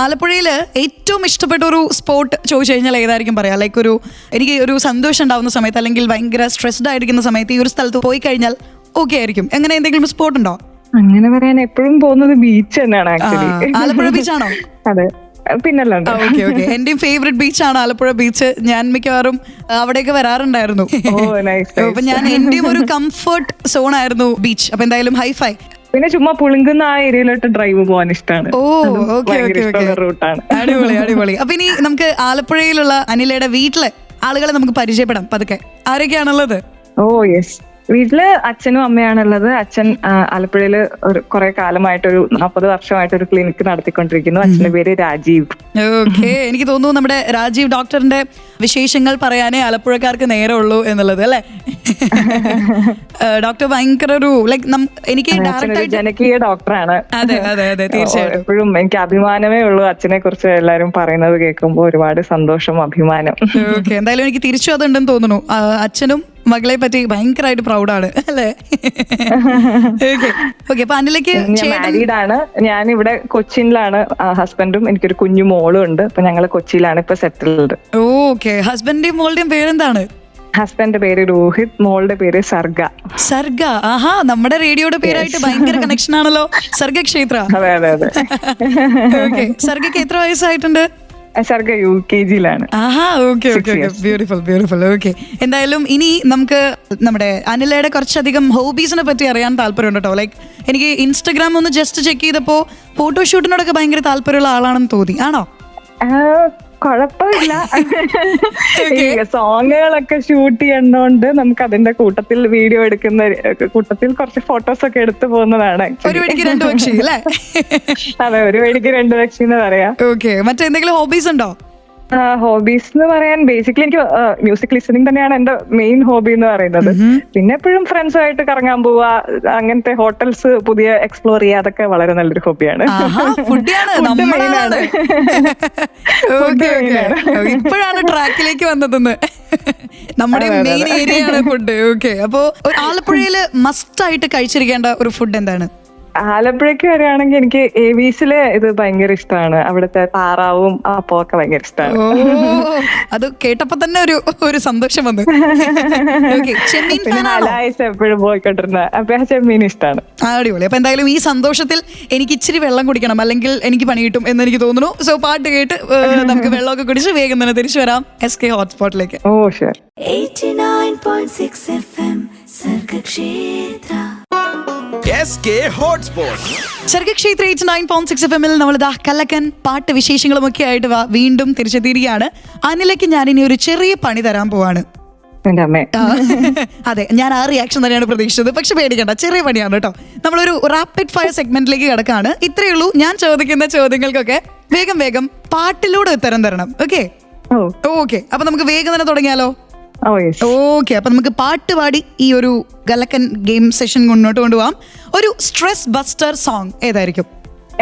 ആലപ്പുഴയില് ഏറ്റവും ഇഷ്ടപ്പെട്ട ഒരു സ്പോട്ട് ചോദിച്ചു കഴിഞ്ഞാൽ ഏതായിരിക്കും പറയാ? ലൈക്ക് എനിക്ക് ഒരു സന്തോഷം ഉണ്ടാവുന്ന സമയത്ത്, അല്ലെങ്കിൽ ഭയങ്കര സ്ട്രെസ്ഡ് ആയിരിക്കുന്ന സമയത്ത് ഈ ഒരു സ്ഥലത്ത് പോയി കഴിഞ്ഞാൽ ഓക്കെ ആയിരിക്കും. എങ്ങനെ എന്തെങ്കിലും സ്പോട്ട് ഉണ്ടോ? അങ്ങനെ പറയാൻ എപ്പോഴും പോകുന്നത് ബീച്ച് തന്നെയാണ് ആക്ച്വലി. ആലപ്പുഴ ബീച്ചാണോ? അതെ, പിന്നല്ലാണ്ട്. എന്റെയും ഫേവറേറ്റ് ബീച്ചാണ് ആലപ്പുഴ ബീച്ച്. ഞാൻ മിക്കവാറും അവിടേക്ക് വരാറുണ്ടായിരുന്നു. അപ്പൊ എന്റെയും ഒരു കംഫർട്ട് സോൺ ആയിരുന്നു ബീച്ച്. അപ്പൊ എന്തായാലും ഹൈഫൈ. പിന്നെ ചുമ്മാ പുളുങ്കുന്ന ആ ഏരിയയിലോട്ട് ഡ്രൈവ് പോകാൻ ഇഷ്ടമാണ്. റൂട്ടാണ്. അടിപൊളി അടിപൊളി. അപ്പൊ ഇനി നമുക്ക് ആലപ്പുഴയിലുള്ള അനിലയുടെ വീട്ടിലെ ആളുകളെ നമുക്ക് പരിചയപ്പെടാം പതുക്കെ. ആരൊക്കെയാണുള്ളത്? ഓ യെസ്, വീട്ടില് അച്ഛനും അമ്മയാണുള്ളത്. അച്ഛൻ ആലപ്പുഴയില് കുറെ കാലമായിട്ടൊരു 40 വർഷമായിട്ടൊരു ക്ലിനിക്ക് നടത്തിക്കൊണ്ടിരിക്കുന്നു. അച്ഛന്റെ പേര് രാജീവ്. ഓക്കെ, എനിക്ക് തോന്നുന്നു നമ്മുടെ രാജീവ് ഡോക്ടറിന്റെ വിശേഷങ്ങൾ പറയാനേ ആലപ്പുഴക്കാർക്ക് നേരമുള്ളൂ എന്നുള്ളത് അല്ലെ? ഡോക്ടർ ഭയങ്കര ഒരു ലൈക്ക് എനിക്ക് ജനകീയ ഡോക്ടറാണ്. അതെ അതെ അതെ, തീർച്ചയായിട്ടും. എപ്പോഴും എനിക്ക് അഭിമാനമേ ഉള്ളൂ അച്ഛനെ കുറിച്ച് എല്ലാരും പറയുന്നത് കേൾക്കുമ്പോൾ. ഒരുപാട് സന്തോഷം, അഭിമാനം. ഓക്കെ, എന്തായാലും എനിക്ക് തിരിച്ചു അതുണ്ടെന്ന് തോന്നുന്നു. അച്ഛനും മകളെ പറ്റി ഭയങ്കരമായിട്ട് പ്രൗഡാണ് അല്ലേ? അപ്പൊ അനിലേക്ക് മാരീഡാണ്. ഞാൻ ഇവിടെ കൊച്ചിയിലാണ്. ഹസ്ബൻഡും എനിക്കൊരു കുഞ്ഞു മോളും ഉണ്ട്. അപ്പൊ ഞങ്ങള് കൊച്ചിയിലാണ് ഇപ്പൊ സെറ്റിൽഡ്. ഓക്കെ, ഹസ്ബൻഡിന്റെയും മോളുടെയും പേരെന്താണ്? ഹസ്ബൻഡിന്റെ പേര് രോഹിത്, മോളുടെ പേര് സർഗ. സർഗ, ആഹാ, നമ്മുടെ റേഡിയോയുടെ പേരായിട്ട് ഭയങ്കര കണക്ഷൻ ആണല്ലോ. സർഗക്ഷേത്ര. അതെ അതെ അതെ. ഓക്കെ, സർഗയ്ക്ക് എത്ര വയസ്സായിട്ടുണ്ട്? സർഗ UKG-യിലാണ്. ആഹാ, okay okay, beautiful beautiful. Okay, എന്തായാലും ഇനി നമുക്ക് നമ്മുടെ അനിലയുടെ കുറച്ചധികം ഹോബീസിനെ പറ്റി അറിയാൻ താല്പര്യമുണ്ട് കേട്ടോ. ലൈക്ക് എനിക്ക് ഇൻസ്റ്റഗ്രാം ഒന്ന് ജസ്റ്റ് ചെക്ക് ചെയ്തപ്പോ ഫോട്ടോഷൂട്ടിനോടൊക്കെ ഭയങ്കര താല്പര്യമുള്ള ആളാണെന്ന് തോന്നി. ആണോ? കുഴപ്പമില്ല. സോങ്ങുകളൊക്കെ ഷൂട്ട് ചെയ്യണോണ്ട് നമുക്ക് അതിന്റെ കൂട്ടത്തിൽ വീഡിയോ എടുക്കുന്ന കൂട്ടത്തിൽ കുറച്ച് ഫോട്ടോസ് ഒക്കെ എടുത്തു പോകുന്നതാണ്. ഒരു വെടിക്ക് രണ്ട് പക്ഷി അല്ലേ? അതെ, ഒരു വെടിക്ക് രണ്ട് പക്ഷി എന്ന് പറയാം. ഓക്കെ, മറ്റെന്തെങ്കിലും ഹോബീസ് ഉണ്ടോ? ഹോബീസ് എന്ന് പറയാൻ ബേസിക്കലി എനിക്ക് മ്യൂസിക് ലിസണിങ് തന്നെയാണ് എന്റെ മെയിൻ ഹോബി എന്ന് പറയുന്നത്. പിന്നെ എപ്പോഴും ഫ്രണ്ട്സുമായിട്ട് കറങ്ങാൻ പോവുക, അങ്ങനത്തെ ഹോട്ടൽസ് പുതിയ എക്സ്പ്ലോർ ചെയ്യുക, അതൊക്കെ വളരെ നല്ലൊരു ഹോബിയാണ്. ഇപ്പോഴാണ് ട്രാക്കിലേക്ക് വന്നതെന്ന്. നമ്മുടെ മെയിൻ ഏരിയ ആണ് ഫുഡ്. ഓക്കെ, അപ്പോ ആലപ്പുഴയില് മസ്റ്റ് ആയിട്ട് കഴിച്ചിരിക്കേണ്ട ഒരു ഫുഡ് എന്താണ്? ആലപ്പുഴയ്ക്ക് വരികയാണെങ്കിൽ എനിക്ക് ഏവീസിലെ ഇത് ഭയങ്കര ഇഷ്ടമാണ്. അവിടുത്തെ താറാവും അപ്പോ ഒക്കെ ഭയങ്കര ഇഷ്ടമാണ്. അത് കേട്ടപ്പോ തന്നെ ഒരു സന്തോഷം വന്നു. എപ്പോഴും പോയിക്കൊണ്ടിരുന്ന അപ്പൊ ചെമ്മീൻ ഇഷ്ടമാണ്. അടിപൊളി. അപ്പൊ എന്തായാലും ഈ സന്തോഷത്തിൽ എനിക്ക് ഇച്ചിരി വെള്ളം കുടിക്കണം, അല്ലെങ്കിൽ എനിക്ക് പണി കിട്ടും എന്ന് എനിക്ക് തോന്നുന്നു. സോ പാട്ട് കേട്ട് നമുക്ക് വെള്ളമൊക്കെ കുടിച്ച് വേഗം തന്നെ തിരിച്ചു വരാം SK ഹോട്ട്സ്പോട്ടിലേക്ക്. Oh sure. 89.6 FM Sargakshetra SK Hotspot. Sargakshetra 89.6 FM നമ്മളിതാ കലക്കൻ പാട്ട് വിശേഷങ്ങളും ഒക്കെ ആയിട്ട് വീണ്ടും തിരിച്ചെത്തിയിരിക്കുകയാണ്. അനിലയ്ക്ക് ഞാനിനി ഒരു ചെറിയ പണി തരാൻ പോവാണ്. അതെ, ഞാൻ ആ റിയാക്ഷൻ തന്നെയാണ് പ്രതീക്ഷിച്ചത്. പക്ഷെ പേടിക്കണ്ട, ചെറിയ പണിയാണ് കേട്ടോ. നമ്മളൊരു റാപ്പിഡ് ഫയർ സെഗ്മെന്റിലേക്ക് കിടക്കാണ്. ഇത്രയേ ഉള്ളൂ. ഞാൻ ചോദിക്കുന്ന ചോദ്യങ്ങൾക്കൊക്കെ വേഗം വേഗം പാട്ടിലൂടെ ഉത്തരം തരണം. ഓക്കെ ഓക്കെ, അപ്പൊ നമുക്ക് വേഗം തന്നെ തുടങ്ങിയാലോ? ഓക്കെ, അപ്പൊ നമുക്ക് പാട്ട് പാടി ഈ ഒരു ഗലക്കൻ ഗെയിം സെഷൻ മുന്നോട്ട് കൊണ്ടുപോകാം. ഒരു സ്ട്രെസ് ബസ്റ്റർ സോങ് ഏതായിരിക്കും?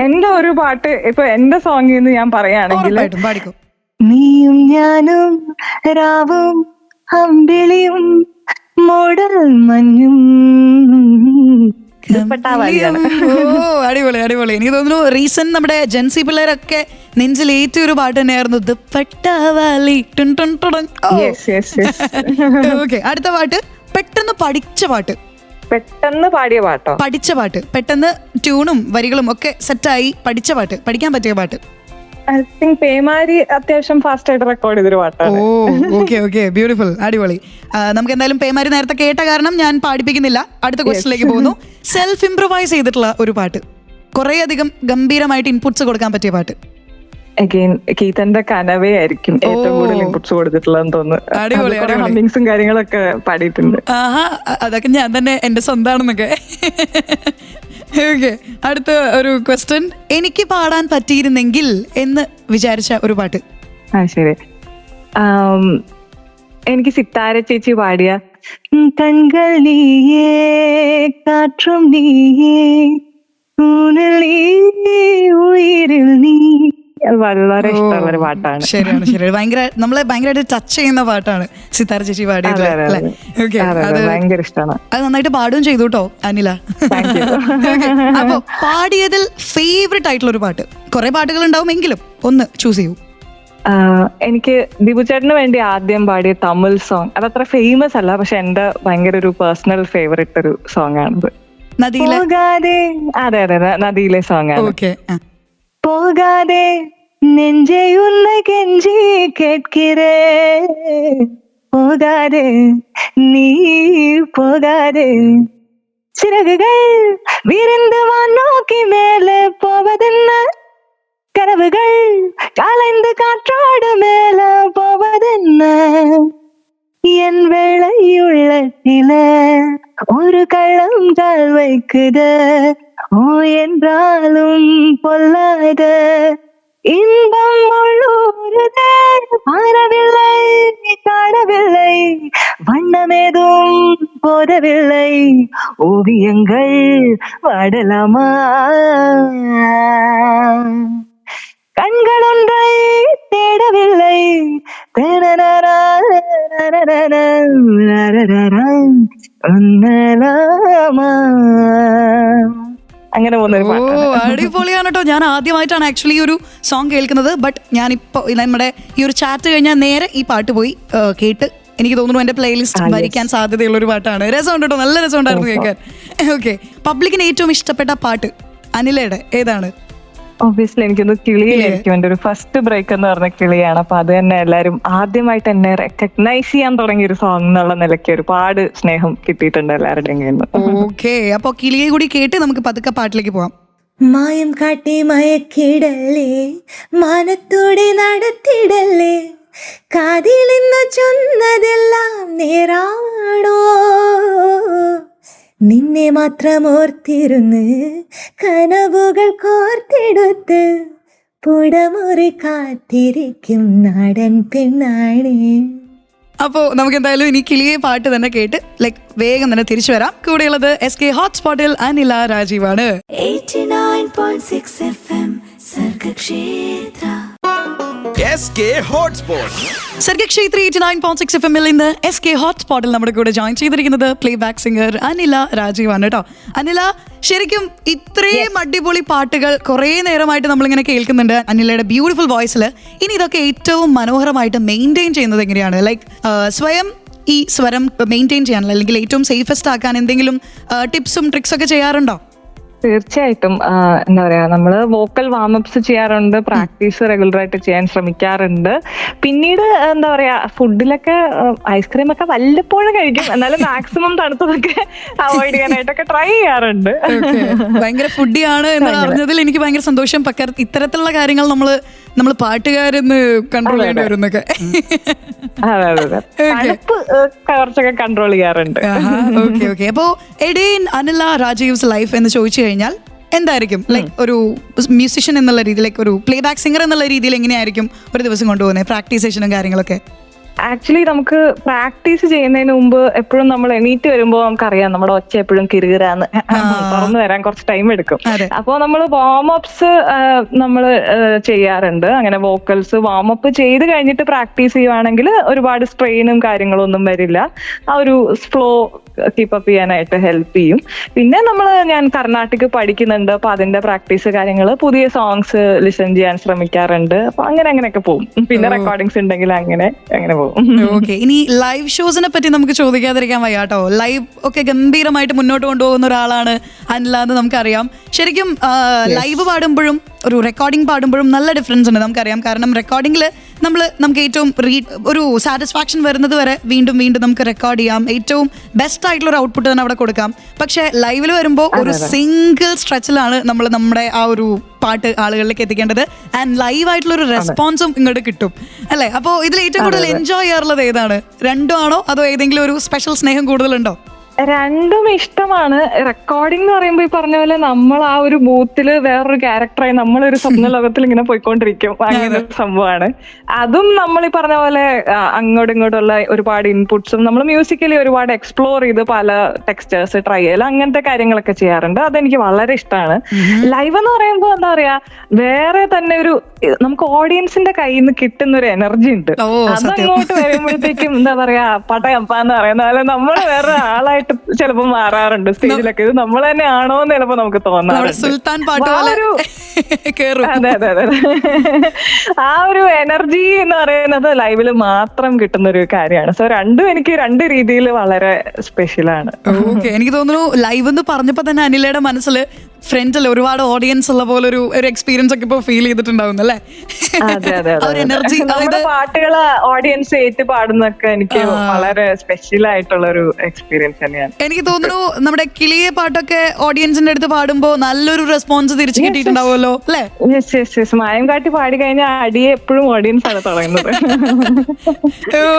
എന്റെ ഒരു പാട്ട് ഇപ്പൊ എന്റെ സോങ്ങിൽ നിന്ന് ഞാൻ പറയുകയാണെങ്കിൽ പാടിക്കോ. നീയും ഞാനും രാവും അമ്പിളിയും മോടൽ മഞ്ഞും. അടിപൊളി അടിപൊളി. എനിക്ക് തോന്നുന്നു റീസെന്റ് നമ്മുടെ ജെൻസി പിള്ളേരൊക്കെ നെഞ്ചിലേറ്റിയ ഒരു പാട്ട് തന്നെയായിരുന്നു. ഓക്കെ, അടുത്ത പാട്ട് പെട്ടെന്ന് പഠിച്ച പാട്ട്. പെട്ടെന്ന് പാടിയ പാട്ടോ? പഠിച്ച പാട്ട്, പെട്ടെന്ന് ട്യൂണും വരികളും ഒക്കെ സെറ്റായി പഠിച്ച പാട്ട്, പഠിക്കാൻ പറ്റിയ പാട്ട്. ഐ തിങ്ക് പേമാരി അത്യാവശ്യം ഫാസ്റ്റ് ആയിട്ട് റെക്കോർഡ് ചെയ്തൊരു പാട്ടാണ്. ഓക്കെ ഓക്കെ, ബ്യൂട്ടിഫുൾ, അടിപൊളി. നമുക്ക് എന്തായാലും പേമാരി നേരത്തെ കേട്ട കാരണം ഞാൻ പാടിപ്പിക്കുന്നില്ല. അടുത്ത ക്വസ്റ്റിലേക്ക് പോകുന്നു. സെൽഫ് ഇംപ്രൂവൈസ് ചെയ്തിട്ടുള്ള ഒരു പാട്ട്, കുറെ അധികം ഗംഭീരമായിട്ട് ഇൻപുട്സ് കൊടുക്കാൻ പറ്റിയ പാട്ട്. അഗൈൻ കീതന്റെ കനവേ ആയിരിക്കും ഏറ്റവും കൂടുതൽ ഇൻപുട്സ് കൊടുത്തിട്ടുള്ളതെന്ന് തോന്നുന്നു. ഹമ്മിങ്സും കാര്യങ്ങളൊക്കെ പാടിയിട്ടുണ്ട്. ആഹാ, അതൊക്കെ ഞാൻ തന്നെ എന്റെ സ്വന്തമാണെന്നൊക്കെ. ഓക്കെ, അടുത്ത ഒരു ക്വസ്റ്റ്യൻ. എനിക്ക് പാടാൻ പറ്റിയിരുന്നെങ്കിൽ എന്ന് വിചാരിച്ച ഒരു പാട്ട്. ശരി. എനിക്ക് സിത്താര ചേച്ചി പാടിയ കൺകൾ നീയേ കാற்றும் നീയേ ഊനിൽ നീ ഉയിരിൽ നീ, അത് വളരെ ഇഷ്ടമുള്ള ഒരു പാട്ടാണ്. ശരിയാണ്, ശരിയാണ്. നമ്മളെ ഭയങ്കരമായിട്ട് ടച്ച് ചെയ്യുന്ന പാട്ടാണ് സിത്താര ചേച്ചി പാടിയത്. ഭയങ്കര ഇഷ്ടമാണ്. അത് നന്നായിട്ട് പാടുകയും ചെയ്തു കേട്ടോ അനില. അപ്പൊ പാടിയതിൽ ഫേവറേറ്റ് ആയിട്ടുള്ള ഒരു പാട്ട്, കുറെ പാട്ടുകൾ ഉണ്ടാവുമെങ്കിലും ഒന്ന് ചൂസ് ചെയ്യൂ. എനിക്ക് ദിബുചേട്ടന് വേണ്ടി ആദ്യം പാടിയ തമിഴ് സോങ്, അതത്ര ഫേമസ് അല്ല, പക്ഷെ എന്റെ ഭയങ്കര ഒരു പേഴ്സണൽ ഫേവറേറ്റ് ഒരു സോങ് ആണത്. പോകാതെ, അതെ നദിയിലെ സോങ് ആണ്. പോകാതെ നെഞ്ചേ ഉന്നെ കെഞ്ചി കേட்கிறே പോകാതെ നീ പോകാതെ ചിറകുകൾ വിരിந்து വാനോക്കി മേലെ പോവതെന്ന കനവുകൾ കാലൈந்து കാற்றோடு மேல போவதென்ன என் வெள்ளையுள்ளத்தில ஒரு கள்ளம் கால் வைக்குது ஓ என்றாலும் பொல்லாத இன்பம் உள்ளூருதே மாறவில்லை காணவில்லை வண்ணமேதும் போதவில்லை ஓவியங்கள் வாடலாமா கண்கள் ஒன்றை தேடவில்லை അങ്ങനെ അടിപൊളിയാണ് കേട്ടോ. ഞാൻ ആദ്യമായിട്ടാണ് ആക്ച്വലി ഒരു സോങ് കേൾക്കുന്നത്. ബട്ട് ഞാനിപ്പോ നമ്മുടെ ഈ ഒരു ചാറ്റ് കഴിഞ്ഞാൽ നേരെ ഈ പാട്ട് പോയി കേട്ട് എനിക്ക് തോന്നുന്നു എന്റെ പ്ലേലിസ്റ്റ് ഭരിക്കാൻ സാധ്യതയുള്ള ഒരു പാട്ടാണ്. രസമുണ്ട് കേട്ടോ, നല്ല രസമുണ്ടായിരുന്നു കേൾക്കാൻ. ഓക്കെ, പബ്ലിക്കിന് ഏറ്റവും ഇഷ്ടപ്പെട്ട പാട്ട് അനിലയുടെ ഏതാണ്? ഒബ്വിയസ്ലി എനിക്കൊന്ന് കിളിയായിരിക്കും. എന്റെ ഒരു ഫസ്റ്റ് ബ്രേക്ക് എന്ന് പറഞ്ഞ കിളിയാണ്. അപ്പൊ അത് തന്നെ എല്ലാരും ആദ്യമായിട്ട് എന്നെ റെക്കഗ്നൈസ് ചെയ്യാൻ തുടങ്ങിയ ഒരു സോങ് എന്നുള്ള നിലയ്ക്ക് ഒരുപാട് സ്നേഹം കിട്ടിയിട്ടുണ്ട് എല്ലാവരുടെയും കയ്യിൽ നിന്ന്. ഓക്കെ, അപ്പൊ കിളിയെ കൂടി കേട്ട് നമുക്ക് പതുക്കെ പാട്ടിലേക്ക് പോവാം. മായം കാട്ടി മയക്കിടല്ലേ മാനത്തോടെ നടത്തിടല്ലേ കാതിലിന്ന് ചൊന്നതെല്ലാം നേരാണോ നിന്നെ മാത്രം ഓർത്തിരുന്ന് കനവുകൾ കോർത്തെടുത്ത് പുടമുറി കാത്തിരിക്കും നാടൻ പെണ്ണാണ്. അപ്പോൾ നമുക്ക് എന്തായാലും ഇനി കിളിയെ പാട്ട് തന്നെ കേട്ട് വേഗം തന്നെ തിരിച്ചു വരാം. കൂടെയുള്ളത് SK ഹോട്ട്സ്പോട്ടിൽ അനില രാജീവാണ്. 89.6 FM Sargakshetra. SK hotspot. Sargakshetra 89.6 FM ഇന്ന് SK ഹോട്ട്സ്പോട്ടിൽ നമ്മുടെ കൂടെ ജോയിൻ ചെയ്തിരിക്കുന്നത് പ്ലേ ബാക്ക് സിംഗർ അനില രാജീവാണ് കേട്ടോ. അനില, ശരിക്കും ഇത്രയും അടിപൊളി പാട്ടുകൾ കുറെ നേരമായിട്ട് നമ്മളിങ്ങനെ കേൾക്കുന്നുണ്ട് അനിലയുടെ ബ്യൂട്ടിഫുൾ വോയിസിൽ. ഇനി ഇതൊക്കെ ഏറ്റവും മനോഹരമായിട്ട് മെയിൻറ്റെയിൻ ചെയ്യുന്നത് എങ്ങനെയാണ്? സ്വയം ഈ സ്വരം മെയിൻറ്റെയിൻ ചെയ്യാനുള്ള അല്ലെങ്കിൽ ഏറ്റവും സേഫസ്റ്റ് ആക്കാൻ എന്തെങ്കിലും ടിപ്സും ട്രിക്സ് ഒക്കെ ചെയ്യാറുണ്ടോ? തീർച്ചയായിട്ടും. എന്താ പറയാ, നമ്മള് വോക്കൽ വാമപ്സ് ചെയ്യാറുണ്ട്, പ്രാക്ടീസ് റെഗുലർ ആയിട്ട് ചെയ്യാൻ ശ്രമിക്കാറുണ്ട്. പിന്നീട് എന്താ പറയാ, ഫുഡിലൊക്കെ ഐസ്ക്രീം ഒക്കെ വല്ലപ്പോഴും കഴിക്കും, എന്നാലും മാക്സിമം തണുത്തതൊക്കെ അവോയ്ഡ് ചെയ്യാനായിട്ടൊക്കെ ട്രൈ ചെയ്യാറുണ്ട്. ഭയങ്കര ഫുഡിയാണ് എന്ന് അറിഞ്ഞതിൽ എനിക്ക് ഭയങ്കര സന്തോഷം. ഇത്തരത്തിലുള്ള കാര്യങ്ങൾ നമ്മള് പാട്ടുകാരെന്ന് കൺട്രോൾ ചെയ്യേണ്ടി വരുന്നൊക്കെ. കുറച്ചൊക്കെ കൺട്രോൾ ചെയ്യാറുണ്ട്. Okay okay. അപ്പോ എഡേൻ അനില രാജീവ്സ് ലൈഫ് എന്ന് ചോദിച്ചു കഴിഞ്ഞാൽ എന്തായിരിക്കും ഒരു മ്യൂസിഷ്യൻ എന്നുള്ള രീതിയിൽ, ഒരു പ്ലേ ബാക്ക് സിംഗർ എന്നുള്ള രീതിയിൽ എങ്ങനെയായിരിക്കും ഒരു ദിവസം കൊണ്ടുപോകുന്നത്, പ്രാക്ടീസ് സെഷനും കാര്യങ്ങളൊക്കെ? ആക്ച്വലി നമുക്ക് പ്രാക്ടീസ് ചെയ്യുന്നതിന് മുമ്പ് എപ്പോഴും നമ്മൾ എണീറ്റ് വരുമ്പോൾ നമുക്കറിയാം നമ്മുടെ ഒച്ച എപ്പോഴും കിറുകിറാന്ന് തുറന്നു വരാൻ കുറച്ച് ടൈം എടുക്കും. അപ്പോൾ നമ്മൾ വാമപ്സ് നമ്മൾ ചെയ്യാറുണ്ട്. അങ്ങനെ വോക്കൽസ് വാമപ്പ് ചെയ്ത് കഴിഞ്ഞിട്ട് പ്രാക്ടീസ് ചെയ്യുവാണെങ്കിൽ ഒരുപാട് സ്ട്രെയിനും കാര്യങ്ങളും ഒന്നും വരില്ല. ആ ഒരു ഫ്ലോ കീപ്പപ്പ് ചെയ്യാനായിട്ട് ഹെൽപ്പ് ചെയ്യും. പിന്നെ ഞാൻ കർണാട്ടിക് പഠിക്കുന്നുണ്ട്, അപ്പൊ അതിന്റെ പ്രാക്ടീസ് കാര്യങ്ങൾ, പുതിയ സോങ്സ് ലിസൺ ചെയ്യാൻ ശ്രമിക്കാറുണ്ട്. അപ്പൊ അങ്ങനെയൊക്കെ പോകും. പിന്നെ റെക്കോർഡിങ്സ് ഉണ്ടെങ്കിൽ അങ്ങനെ പോകും. ഓക്കെ, ഇനി ലൈവ് ഷോസിനെ പറ്റി നമുക്ക് ചോദിക്കാതിരിക്കാൻ വയ്യാട്ടോ. ലൈവ് ഒക്കെ ഗംഭീരമായിട്ട് മുന്നോട്ട് കൊണ്ടുപോകുന്ന ഒരാളാണ് അനില എന്ന് നമുക്കറിയാം. ശരിക്കും ലൈവ് പാടുമ്പോഴും ഒരു റെക്കോർഡിംഗ് പാടുമ്പോഴും നല്ല ഡിഫറൻസ് ഉണ്ട് നമുക്കറിയാം. കാരണം റെക്കോർഡിംഗിൽ നമുക്ക് ഏറ്റവും ഒരു സാറ്റിസ്ഫാക്ഷൻ വരുന്നത് വരെ വീണ്ടും നമുക്ക് റെക്കോർഡ് ചെയ്യാം, ഏറ്റവും ബെസ്റ്റ് ആയിട്ടുള്ള ഒരു ഔട്ട്പുട്ട് തന്നെ അവിടെ കൊടുക്കാം. പക്ഷെ ലൈവിൽ വരുമ്പോൾ ഒരു സിംഗിൾ സ്ട്രെച്ചിലാണ് നമ്മുടെ ആ ഒരു പാട്ട് ആളുകളിലേക്ക് എത്തിക്കേണ്ടത്. ആൻഡ് ലൈവ് ആയിട്ടുള്ള ഒരു റെസ്പോൺസും ഇങ്ങോട്ട് കിട്ടും അല്ലേ? അപ്പോൾ ഇതിൽ ഏറ്റവും കൂടുതൽ എൻജോയ് ചെയ്യാറുള്ളത് ഏതാണ്? രണ്ടും ആണോ അതോ ഏതെങ്കിലും ഒരു സ്പെഷ്യൽ സ്നേഹം കൂടുതലുണ്ടോ? രണ്ടും ഇഷ്ടമാണ്. റെക്കോർഡിംഗ് എന്ന് പറയുമ്പോ ഈ പറഞ്ഞ പോലെ നമ്മൾ ആ ഒരു ബൂത്തില് വേറൊരു ക്യാരക്ടറായി നമ്മളൊരു സ്വപ്ന ലോകത്തിൽ ഇങ്ങനെ പോയിക്കൊണ്ടിരിക്കും. അങ്ങനെ ഒരു സംഭവമാണ്. അതും നമ്മൾ ഈ പറഞ്ഞ പോലെ അങ്ങോട്ടും ഇങ്ങോട്ടുള്ള ഒരുപാട് ഇൻപുട്സും നമ്മൾ മ്യൂസിക്കലി ഒരുപാട് എക്സ്പ്ലോർ ചെയ്ത് പല ടെക്സ്റ്റേഴ്സ് ട്രൈ ചെയ്യൽ അങ്ങനത്തെ കാര്യങ്ങളൊക്കെ ചെയ്യാറുണ്ട്. അതെനിക്ക് വളരെ ഇഷ്ടമാണ്. ലൈവ് എന്ന് പറയുമ്പോൾ എന്താ പറയാ, വേറെ തന്നെ ഒരു നമുക്ക് ഓഡിയൻസിന്റെ കയ്യിൽ നിന്ന് കിട്ടുന്ന ഒരു എനർജി ഉണ്ട്. അതങ്ങോട്ട് വരുമ്പോഴത്തേക്കും എന്താ പറയാ, പടയപ്പാന്ന് പറയുന്ന പോലെ നമ്മൾ വേറെ ആളായിട്ട് ചിലപ്പോ മാറാറുണ്ട് സ്റ്റേജിലൊക്കെ. ഇത് നമ്മൾ തന്നെ ആണോ എന്ന് ചിലപ്പോ നമുക്ക് തോന്നാറുണ്ട്. അതെ അതെ അതെ. ആ ഒരു എനർജി എന്ന് പറയുന്നത് ലൈവില് മാത്രം കിട്ടുന്ന ഒരു കാര്യമാണ്. സോ രണ്ടും എനിക്ക് രണ്ട് രീതിയിൽ വളരെ സ്പെഷ്യലാണ്. എനിക്ക് തോന്നുന്നു ലൈവ് എന്ന് പറഞ്ഞപ്പോ തന്നെ അനിലയുടെ മനസ്സില് ഫ്രണ്ടിൽ ഒരുപാട് ഓഡിയൻസ് ഉള്ള പോലെ ഒരു എക്സ്പീരിയൻസ് ഒക്കെ ഇപ്പൊ ഫീൽ ചെയ്തിട്ടുണ്ടാവും അല്ലേ? എനർജി പാട്ടുകള് ഓഡിയൻസ് ഏറ്റു പാടുന്നൊക്കെ എനിക്ക് വളരെ സ്പെഷ്യൽ ആയിട്ടുള്ള ഒരു എക്സ്പീരിയൻസ് തന്നെയാണ്. എനിക്ക് തോന്നുന്നു നമ്മുടെ കിളിയെ പാട്ടൊക്കെ ഓഡിയൻസിന്റെ അടുത്ത് പാടുമ്പോ നല്ലൊരു റെസ്പോൺസ് തിരിച്ചു കിട്ടിയിട്ടുണ്ടാവുമല്ലോ അല്ലേ? മായം കാട്ടി പാടി കഴിഞ്ഞാൽ അടിയെ എപ്പോഴും ഓഡിയൻസ് ആണ് തുടങ്ങുന്നത്.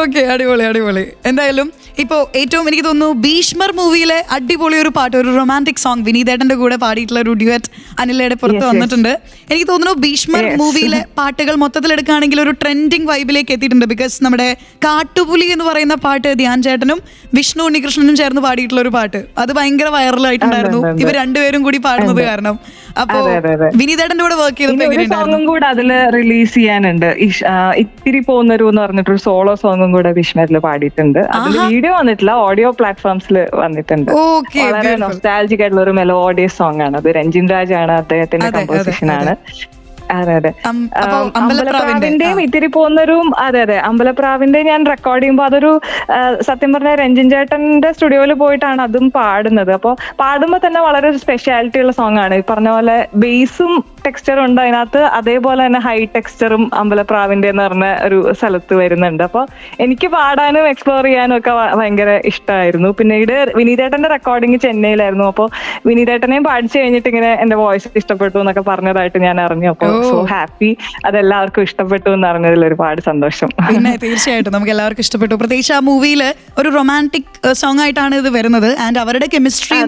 ഓക്കെ, അടിപൊളി അടിപൊളി. എന്തായാലും ഇപ്പോ ഏറ്റവും എനിക്ക് തോന്നുന്നു ഭീഷ്മർ മൂവിയിലെ അടിപൊളി ഒരു പാട്ട്, ഒരു റൊമാൻറ്റിക് സോങ് വിനീതേട്ടന്റെ കൂടെ പാടിയിട്ടുള്ള ഒരു ഡ്യുവറ്റ് അനിലയുടെ പുറത്ത് വന്നിട്ടുണ്ട്. എനിക്ക് തോന്നുന്നു ഭീഷ്മർ മൂവിയിലെ പാട്ടുകൾ മൊത്തത്തിൽ എടുക്കുകയാണെങ്കിൽ ഒരു ട്രെൻഡിങ് വൈബിലേക്ക് എത്തിയിട്ടുണ്ട്. ബിക്കോസ് നമ്മുടെ കാട്ടുപുലി എന്ന് പറയുന്ന പാട്ട് ധ്യാൻ ചേട്ടനും വിഷ്ണു ഉണ്ണികൃഷ്ണനും ചേർന്ന് പാടിയിട്ടുള്ള ഒരു പാട്ട്, അത് ഭയങ്കര വൈറലായിട്ടുണ്ടായിരുന്നു ഇവർ രണ്ടുപേരും കൂടി പാടുന്നത് കാരണം. അപ്പോ വിനീതേട്ടന്റെ കൂടെ വർക്ക് ചെയ്തപ്പോൾ സോങ്ങും കൂടെ അതില് റിലീസ് ചെയ്യാനുണ്ട്. ഇത്തിരി പോകുന്നൊരു എന്ന് പറഞ്ഞിട്ടൊരു സോളോ സോങ്ങും കൂടെ ഭീഷ്മരിൽ പാടിയിട്ടുണ്ട്. അതിൽ വീഡിയോ വന്നിട്ടില്ല, ഓഡിയോ പ്ലാറ്റ്ഫോംസിൽ വന്നിട്ടുണ്ട്. വളരെ നൊസ്റ്റാൾജിക് ആയിട്ടുള്ള ഒരു മെലോഡിയസ് സോങ് ആണ് അത്. രഞ്ജിൻ രാജ് ആണ് അദ്ദേഹത്തിന്റെ കമ്പോസിഷൻ ആണ്. അതെ അതെ. അമ്പലപ്രാവിന്റെയും ഇത്തിരി പോകുന്നൊരും അതെ അതെ അമ്പലപ്രാവിന്റെ ഞാൻ റെക്കോർഡ് ചെയ്യുമ്പോൾ അതൊരു സത്യം പറഞ്ഞ രഞ്ജിൻ ചേട്ടന്റെ സ്റ്റുഡിയോയിൽ പോയിട്ടാണ് അതും പാടുന്നത്. അപ്പോൾ പാടുമ്പോൾ തന്നെ വളരെ ഒരു സ്പെഷ്യാലിറ്റി ഉള്ള സോങ് ആണ്. ഈ പറഞ്ഞ പോലെ ബേസും ടെക്സ്ചറും ഉണ്ട് അതിനകത്ത്, അതേപോലെ തന്നെ ഹൈ ടെക്സ്ചറും അമ്പലപ്രാവിന്റെ എന്ന് പറഞ്ഞ ഒരു സ്ഥലത്ത് വരുന്നുണ്ട്. അപ്പോൾ എനിക്ക് പാടാനും എക്സ്പ്ലോർ ചെയ്യാനും ഒക്കെ ഭയങ്കര ഇഷ്ടമായിരുന്നു. പിന്നീട് വിനീതേട്ടന്റെ റെക്കോർഡിങ് ചെന്നൈയിലായിരുന്നു. അപ്പോൾ വിനീതേട്ടനെയും പാടിച്ചു കഴിഞ്ഞിട്ട് ഇങ്ങനെ എന്റെ വോയിസ് ഇഷ്ടപ്പെട്ടു എന്നൊക്കെ പറഞ്ഞതായിട്ട് ഞാൻ അറിഞ്ഞു. അപ്പോൾ സോ ഹാപ്പി, അതെല്ലാവർക്കും ഇഷ്ടപ്പെട്ടു എന്ന് അറിഞ്ഞതിൽ ഒരുപാട് സന്തോഷം. പിന്നെ തീർച്ചയായിട്ടും നമുക്ക് എല്ലാവർക്കും ഇഷ്ടപ്പെട്ടു. പ്രത്യേകിച്ച് ആ മൂവിയില് ഒരു റൊമാൻറ്റിക് സോങ് ആയിട്ടാണ് ഇത് വരുന്നത്. ആൻഡ് അവരുടെ കെമിസ്ട്രി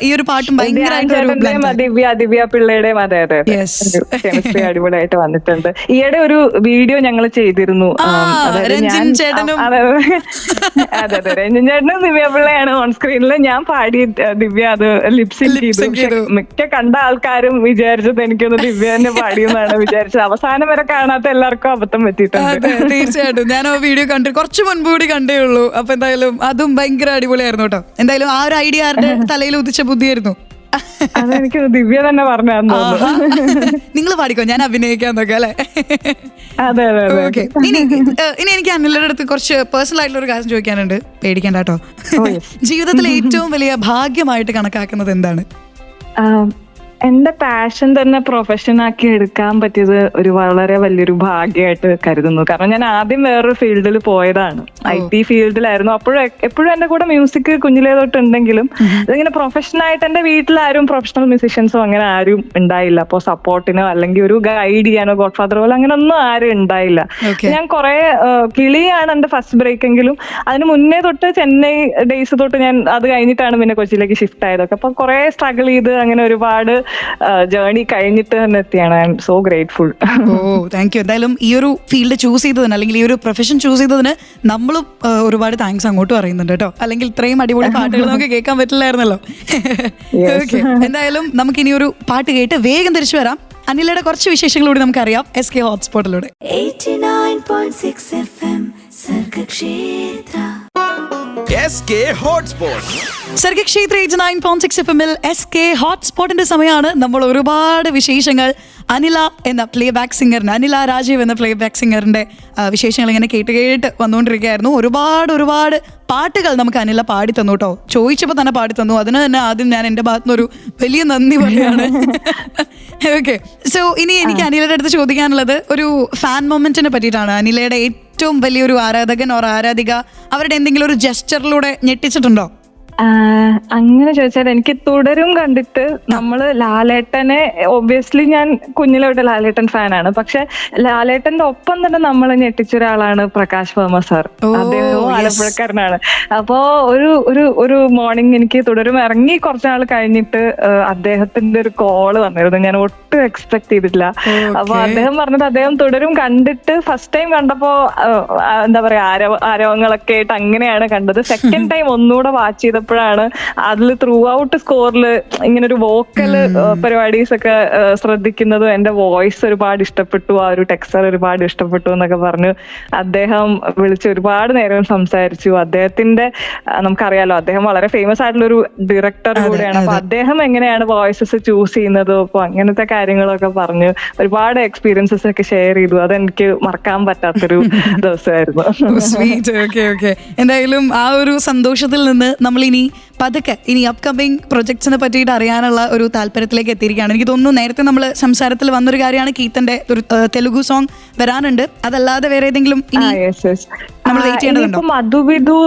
ഈ ഒരു പാട്ടും ഭയങ്കരമായിട്ട് ദിവ്യ പിള്ളയുടെയും അതെ അതെ കെമിസ്ട്രി അടിപൊളിയായിട്ട് വന്നിട്ടുണ്ട്. ഈയിടെ ഒരു വീഡിയോ ഞങ്ങൾ ചെയ്തിരുന്നു. രഞ്ജിൻ ചേട്ടനും അതെ അതെ രഞ്ജിൻ ചേട്ടനും ദിവ്യ പിള്ളയാണ് ഓൺ സ്ക്രീനിൽ. ഞാൻ പാടി, ദിവ്യ അത് ലിപ്സിങ് ചെയ്തു. മിക്ക കണ്ട ആൾക്കാരും വിചാരിച്ചത് എനിക്കൊന്ന് ദിവ്യ തന്നെ പാടിയെന്നാണ് വിചാരിച്ചത്. അവസാനം വരെ കാണാത്ത എല്ലാവർക്കും അബദ്ധം പറ്റിയിട്ടുണ്ട്. തീർച്ചയായിട്ടും ഞാൻ ആ വീഡിയോ കണ്ടു, കുറച്ച് മുൻപ് കൂടി കണ്ടേ ഉള്ളൂ. അപ്പൊ എന്തായാലും അതും ഭയങ്കര അടിപൊളിയായിരുന്നു കേട്ടോ. എന്തായാലും ആ ഒരു ഐഡിയ ആരുടെ തലയിൽ ഉദിച്ച ബുദ്ധിയായിരുന്നു? അതെനിക്ക് ദിവ്യ തന്നെ പറഞ്ഞു. നിങ്ങൾ പാടിക്കോ, ഞാൻ അഭിനയിക്കാൻ നോക്കാം അല്ലെ? അതെ അതെ ഓക്കെ. ഇനി എനിക്ക് അനിലയുടെ അടുത്ത് കുറച്ച് പേഴ്സണൽ ആയിട്ടുള്ള ഒരു കാര്യം ചോദിക്കാനുണ്ട്. പേടിക്കണ്ട കേട്ടോ. ജീവിതത്തിലെ ഏറ്റവും വലിയ ഭാഗ്യമായിട്ട് കണക്കാക്കുന്നത് എന്താണ്? എന്റെ പാഷൻ തന്നെ പ്രൊഫഷൻ ആക്കി എടുക്കാൻ പറ്റിയത് ഒരു വളരെ വലിയൊരു ഭാഗ്യമായിട്ട് കരുതുന്നു. കാരണം ഞാൻ ആദ്യം വേറൊരു ഫീൽഡിൽ പോയതാണ്, IT ഫീൽഡിലായിരുന്നു. എപ്പോഴും എന്റെ കൂടെ മ്യൂസിക് കുഞ്ഞിലേ തൊട്ടുണ്ടെങ്കിലും ഇതിങ്ങനെ പ്രൊഫഷനായിട്ട് എന്റെ വീട്ടിലാരും പ്രൊഫഷണൽ മ്യൂസിഷ്യൻസോ അങ്ങനെ ആരും ഉണ്ടായില്ല. അപ്പോ സപ്പോർട്ടിനോ അല്ലെങ്കിൽ ഒരു ഗൈഡ് ചെയ്യാനോ ഗോഡ് ഫാദർ പോലെ അങ്ങനെ ഒന്നും ആരും ഉണ്ടായില്ല. ഞാൻ കുറെ കിളിയാണ് എന്റെ ഫസ്റ്റ് ബ്രേക്ക് എങ്കിലും അതിന് മുന്നേ തൊട്ട് ചെന്നൈ ഡേയ്സ് തൊട്ട് ഞാൻ അത് കഴിഞ്ഞിട്ടാണ് പിന്നെ കൊച്ചിയിലേക്ക് ഷിഫ്റ്റ് ആയതൊക്കെ. അപ്പൊ കുറെ സ്ട്രഗിൾ ചെയ്ത് അങ്ങനെ ഒരുപാട് ജേർണി കഴിഞ്ഞിട്ട് തന്നെ എത്തിയാണ്. I M so grateful. Thank you. എന്തായാലും ഈ ഒരു ഫീൽഡ് ചൂസ് ചെയ്തതിന് അല്ലെങ്കിൽ ഈ ഒരു പ്രൊഫഷൻ ചൂസ് ചെയ്തതിന് നമ്മളും ഒരുപാട് താങ്ക്സ് അങ്ങോട്ട് പറയുന്നുണ്ട് കേട്ടോ. അല്ലെങ്കിൽ ഇത്രയും അടിപൊളി പാട്ടുകൾ നമുക്ക് കേൾക്കാൻ പറ്റില്ലായിരുന്നല്ലോ. ഓക്കെ, എന്തായാലും നമുക്ക് ഇനി ഒരു പാട്ട് കേട്ട് വേഗം തിരിച്ചു വരാം. അനിലയുടെ കുറച്ച് വിശേഷങ്ങളൂടെ നമുക്കറിയാം SK ഹോട്ട്സ്പോട്ടിലൂടെ. 89.6 FM Sargakshetra. SK hotspot. Sargakshetra 89.6 FM-ൽ SK ഹോട്ട്സ്പോട്ടിന്റെ സമയമാണ്. നമ്മൾ ഒരുപാട് വിശേഷങ്ങൾ അനില എന്ന പ്ലേ ബാക്ക് സിംഗറിന്, അനില രാജീവ് എന്ന പ്ലേ ബാക്ക് സിംഗറിന്റെ വിശേഷങ്ങൾ ഇങ്ങനെ കേട്ട് വന്നുകൊണ്ടിരിക്കുകയായിരുന്നു. ഒരുപാട് പാട്ടുകൾ നമുക്ക് അനില പാടി തന്നു കേട്ടോ. ചോദിച്ചപ്പോൾ തന്നെ പാടി തന്നു. അതിന് തന്നെ ആദ്യം ഞാൻ എൻ്റെ ഭാഗത്തുനിന്നൊരു വലിയ നന്ദി പറയാണ്. ഓക്കെ, സോ ഇനി എനിക്ക് അനിലയുടെ അടുത്ത് ചോദിക്കാനുള്ളത് ഒരു ഫാൻ മൊമെന്റിനെ പറ്റിയിട്ടാണ്. അനിലയുടെ ഏറ്റവും വലിയൊരു ആരാധകൻ ഓർ ആരാധിക അവരുടെ എന്തെങ്കിലും ഒരു ജെസ്റ്ററിലൂടെ ഞെട്ടിച്ചിട്ടുണ്ടോ? അങ്ങനെ ചോദിച്ചാൽ എനിക്ക് തുടരും കണ്ടിട്ട് നമ്മള് ലാലേട്ടനെ ഒബ്വിയസ്ലി ഞാൻ കുഞ്ഞിലോട്ട് ലാലേട്ടൻ ഫാനാണ്. പക്ഷെ ലാലേട്ടന്റെ ഒപ്പം തന്നെ നമ്മൾ ഞെട്ടിച്ച ഒരാളാണ് പ്രകാശ് വർമ്മ സാർ. അദ്ദേഹവും ആലപ്പുഴക്കാരനാണ്. അപ്പോ ഒരു മോർണിംഗ് എനിക്ക് തുടരും ഇറങ്ങി കുറച്ചുനാൾ കഴിഞ്ഞിട്ട് അദ്ദേഹത്തിന്റെ ഒരു കോള് വന്നിരുന്നു. ഞാൻ ഒട്ടും എക്സ്പെക്ട് ചെയ്തിട്ടില്ല. അപ്പൊ അദ്ദേഹം പറഞ്ഞത് അദ്ദേഹം തുടരും കണ്ടിട്ട് ഫസ്റ്റ് ടൈം കണ്ടപ്പോ എന്താ പറയാ ആരവങ്ങളൊക്കെ ആയിട്ട് അങ്ങനെയാണ് കണ്ടത്. സെക്കൻഡ് ടൈം ഒന്നുകൂടെ വാച്ച് ചെയ്തപ്പോഴാണ് അതിൽ ത്രൂ ഔട്ട് സ്കോറിൽ ഇങ്ങനെ ഒരു വോക്കല് പരിപാടീസ് ഒക്കെ ശ്രദ്ധിക്കുന്നതും എന്റെ വോയിസ് ഒരുപാട് ഇഷ്ടപ്പെട്ടു, ആ ഒരു ടെക്സ്ചർ ഒരുപാട് ഇഷ്ടപ്പെട്ടു എന്നൊക്കെ പറഞ്ഞു അദ്ദേഹം വിളിച്ച് ഒരുപാട് നേരം സംസാരിച്ചു. അദ്ദേഹത്തിന്റെ നമുക്കറിയാലോ അദ്ദേഹം വളരെ ഫേമസ് ആയിട്ടുള്ള ഒരു ഡയറക്ടർ കൂടെയാണ്. അപ്പൊ അദ്ദേഹം എങ്ങനെയാണ് വോയിസസ് ചൂസ് ചെയ്യുന്നത്, അപ്പൊ അങ്ങനത്തെ കാര്യങ്ങളൊക്കെ പറഞ്ഞു ഒരുപാട് എക്സ്പീരിയൻസസ് ഒക്കെ ഷെയർ ചെയ്തു. അതെനിക്ക് മറക്കാൻ പറ്റാത്തൊരു ദിവസമായിരുന്നു. എന്തായാലും ആ ഒരു സന്തോഷത്തിൽ നിന്ന് നമ്മൾ ഇനി പതുക്കെ ഇനി അപ്കമിങ് പ്രൊജക്ട്സിനെ പറ്റിയിട്ട് അറിയാനുള്ള ഒരു താല്പര്യത്തിലേക്ക് എത്തിയിരിക്കുകയാണ്. എനിക്ക് തോന്നുന്നു നേരത്തെ നമ്മൾ സംസാരത്തിൽ വന്നൊരു കാര്യമാണ് കീത്തന്റെ ഒരു തെലുഗു സോങ് വരാനുണ്ട്. അതല്ലാതെ വേറെ ഏതെങ്കിലും നമ്മൾ വെയിറ്റ് ചെയ്യേണ്ടതുണ്ടോ? മധുവിധു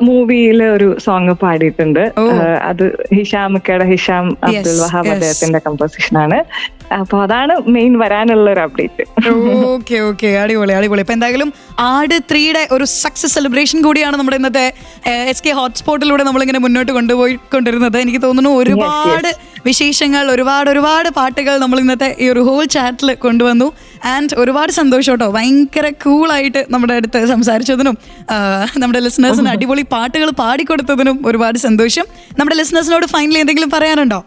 മൂവിയിലെ ഒരു സോങ് പാടിയിട്ടുണ്ട്. അത് ഹിഷാം അബ്ദുൽ വഹാബ് അദ്ദേഹത്തിന്റെ കമ്പോസിഷൻ ആണ്. അപ്പൊ അതാണ് മെയിൻ വരാനുള്ള ഒരു അപ്ഡേറ്റ്. ഓക്കെ അടിപൊളി. ഇപ്പൊ എന്തായാലും ആട് 3യുടെ ഒരു സക്സസ് സെലിബ്രേഷൻ കൂടിയാണ് നമ്മുടെ ഇന്നത്തെ SK ഹോട്ട്സ്പോട്ടിലൂടെ നമ്മളിങ്ങനെ മുന്നോട്ട് കൊണ്ടുപോയിക്കൊണ്ടിരുന്നത്. എനിക്ക് തോന്നുന്നു ഒരുപാട് വിശേഷങ്ങൾ, ഒരുപാട് പാട്ടുകൾ നമ്മൾ ഇന്നത്തെ ഈ ഒരു ഹോൾ ചാറ്റിൽ കൊണ്ടുവന്നു. ആൻഡ് ഒരുപാട് സന്തോഷം കേട്ടോ, ഭയങ്കര കൂളായിട്ട് നമ്മുടെ അടുത്ത് സംസാരിച്ചതിനും നമ്മുടെ ലിസണേഴ്സിന് അടിപൊളി പാട്ടുകൾ പാടിക്കൊടുത്തതിനും ഒരുപാട് സന്തോഷം. നമ്മുടെ ലിസണേഴ്സിനോട് ഫൈനലി എന്തെങ്കിലും പറയാനുണ്ടോ?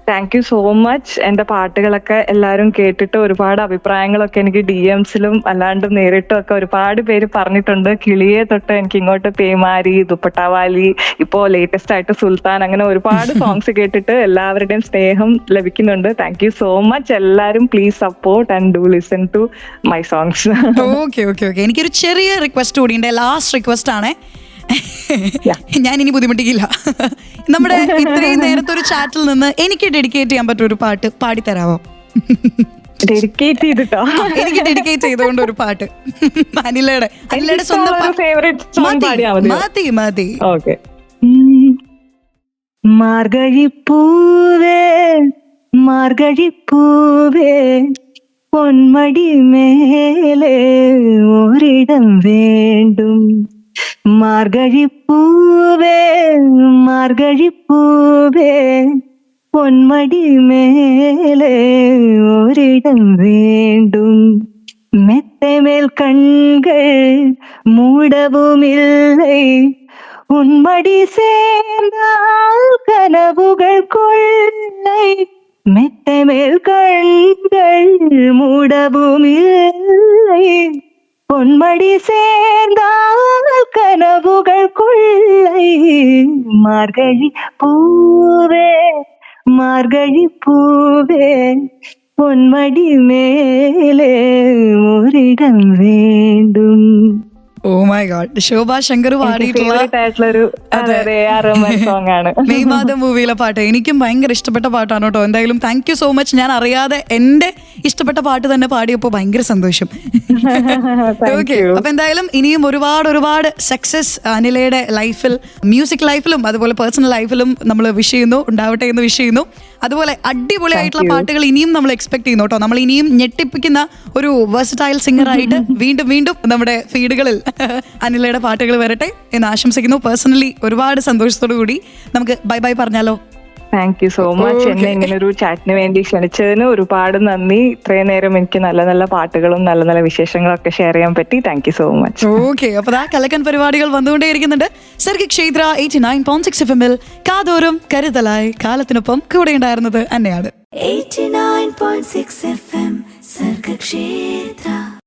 Thank you so much. എന്റെ പാട്ടുകളൊക്കെ എല്ലാവരും കേട്ടിട്ട് ഒരുപാട് അഭിപ്രായങ്ങളൊക്കെ എനിക്ക് DMസിലും അല്ലാണ്ട് നേരിട്ടും ഒക്കെ ഒരുപാട് പേര് പറഞ്ഞിട്ടുണ്ട്. കിളിയെ തൊട്ട് എനിക്ക് ഇങ്ങോട്ട് പേമാരി, ദുപ്പട്ടാവാലി, ഇപ്പോ ലേറ്റസ്റ്റ് ആയിട്ട് സുൽത്താൻ, അങ്ങനെ ഒരുപാട് സോങ്സ് കേട്ടിട്ട് എല്ലാവരുടെയും സ്നേഹം ലഭിക്കുന്നുണ്ട്. Thank you so much. എല്ലാവരും please support and do listen to my songs. Okay. എനിക്കൊരു ചെറിയ റിക്വസ്റ്റ് കൂടി ഉണ്ട്, ലാസ്റ്റ് റിക്വസ്റ്റ് ആണ്. ഞാൻ ഇനി ബുദ്ധിമുട്ടിക്കില്ല. നമ്മുടെ ഇത്രയും നേരത്തെ ഒരു ചാറ്റിൽ നിന്ന് എനിക്ക് ഡെഡിക്കേറ്റ് ചെയ്യാൻ പറ്റും ഒരു പാട്ട് പാടിത്തരാവോ? ഡെഡിക്കേറ്റ് ചെയ്തിട്ടോ? എനിക്ക് ഡെഡിക്കേറ്റ് ചെയ്തുകൊണ്ട് ഒരു പാട്ട് അനിലയുടെ സ്വന്തം ഫേവറേറ്റ് മതി. ഓക്കെ. മാർഗഴിപ്പൂവേ പൊന്മടി മേലെ ഒരിടം വേണ്ടും. മാർഗഴിപ്പൂവേ പൊന്മടി മേലെ ഒരിടം വേണ്ടും. മെത്തമേൽ കൺകൾ മൂടവുമിல்லை, ഉന്മടി சேர்ந்தால் கனவுகள் கொள்ளை. മെത്തമേൽ കൺകൾ മൂടവുമിல்லை, പൊന്മടി சேர்ந்தால் കനവുകൾ കൊള്ളை. മാർഗഴിപ്പൂവേ പൊന്മടി മേലെ ഒരിടം വേണ്ടും. Oh my god, Shobha Shankar പാടിയിട്ടുള്ള മെയ് മാതം മൂവിയിലെ പാട്ട് എനിക്കും ഭയങ്കര ഇഷ്ടപ്പെട്ട പാട്ടാണ് കേട്ടോ. എന്തായാലും താങ്ക് യു സോ മച്ച്. ഞാൻ അറിയാതെ എന്റെ ഇഷ്ടപ്പെട്ട പാട്ട് തന്നെ പാടിയപ്പോ ഭയങ്കര സന്തോഷം. ഓക്കെ, അപ്പൊ എന്തായാലും ഇനിയും ഒരുപാട് സക്സസ് അനിലയുടെ ലൈഫിൽ, മ്യൂസിക് ലൈഫിലും അതുപോലെ പേഴ്സണൽ ലൈഫിലും നമ്മൾ വിഷ് ചെയ്യുന്നു, ഉണ്ടാവട്ടെ എന്ന് വിഷ് ചെയ്യുന്നു. അതുപോലെ അടിപൊളിയായിട്ടുള്ള പാട്ടുകൾ ഇനിയും നമ്മൾ എക്സ്പെക്ട് ചെയ്യുന്നു കേട്ടോ. നമ്മൾ ഇനിയും ഞെട്ടിപ്പിക്കുന്ന ഒരു വെർസറ്റൈൽ സിംഗർ ആയിട്ട് വീണ്ടും നമ്മുടെ ഫീഡുകളിൽ അനിലയുടെ പാട്ടുകൾ വരട്ടെ എന്ന് ആശംസിക്കുന്നു. പേഴ്സണലി ഒരുപാട് സന്തോഷത്തോടു കൂടി നമുക്ക് ബൈ പറഞ്ഞാലോ? Thank you so much. എന്നെ ഇങ്ങനെ ഒരു ചാറ്റിന് വേണ്ടി ക്ഷണിച്ചതിന് ഒരുപാട് നന്ദി. ഇത്രയും നേരം എനിക്ക് നല്ല പാട്ടുകളും നല്ല വിശേഷങ്ങളൊക്കെ ഷെയർ ചെയ്യാൻ പറ്റി. Thank you so much. Okay, അപ്പൊ ആ കലക്കൻ പരിപാടികൾ വന്നുകൊണ്ടേയിരിക്കുന്നുണ്ട്. സർഗക്ഷേത്ര 89.6 FM കാതോറും കരുതലായി കാലത്തിനൊപ്പം കൂടെ ഉണ്ടായിരുന്നത് അന്നെയാണ്. 89.6 FM സർഗക്ഷേത്ര.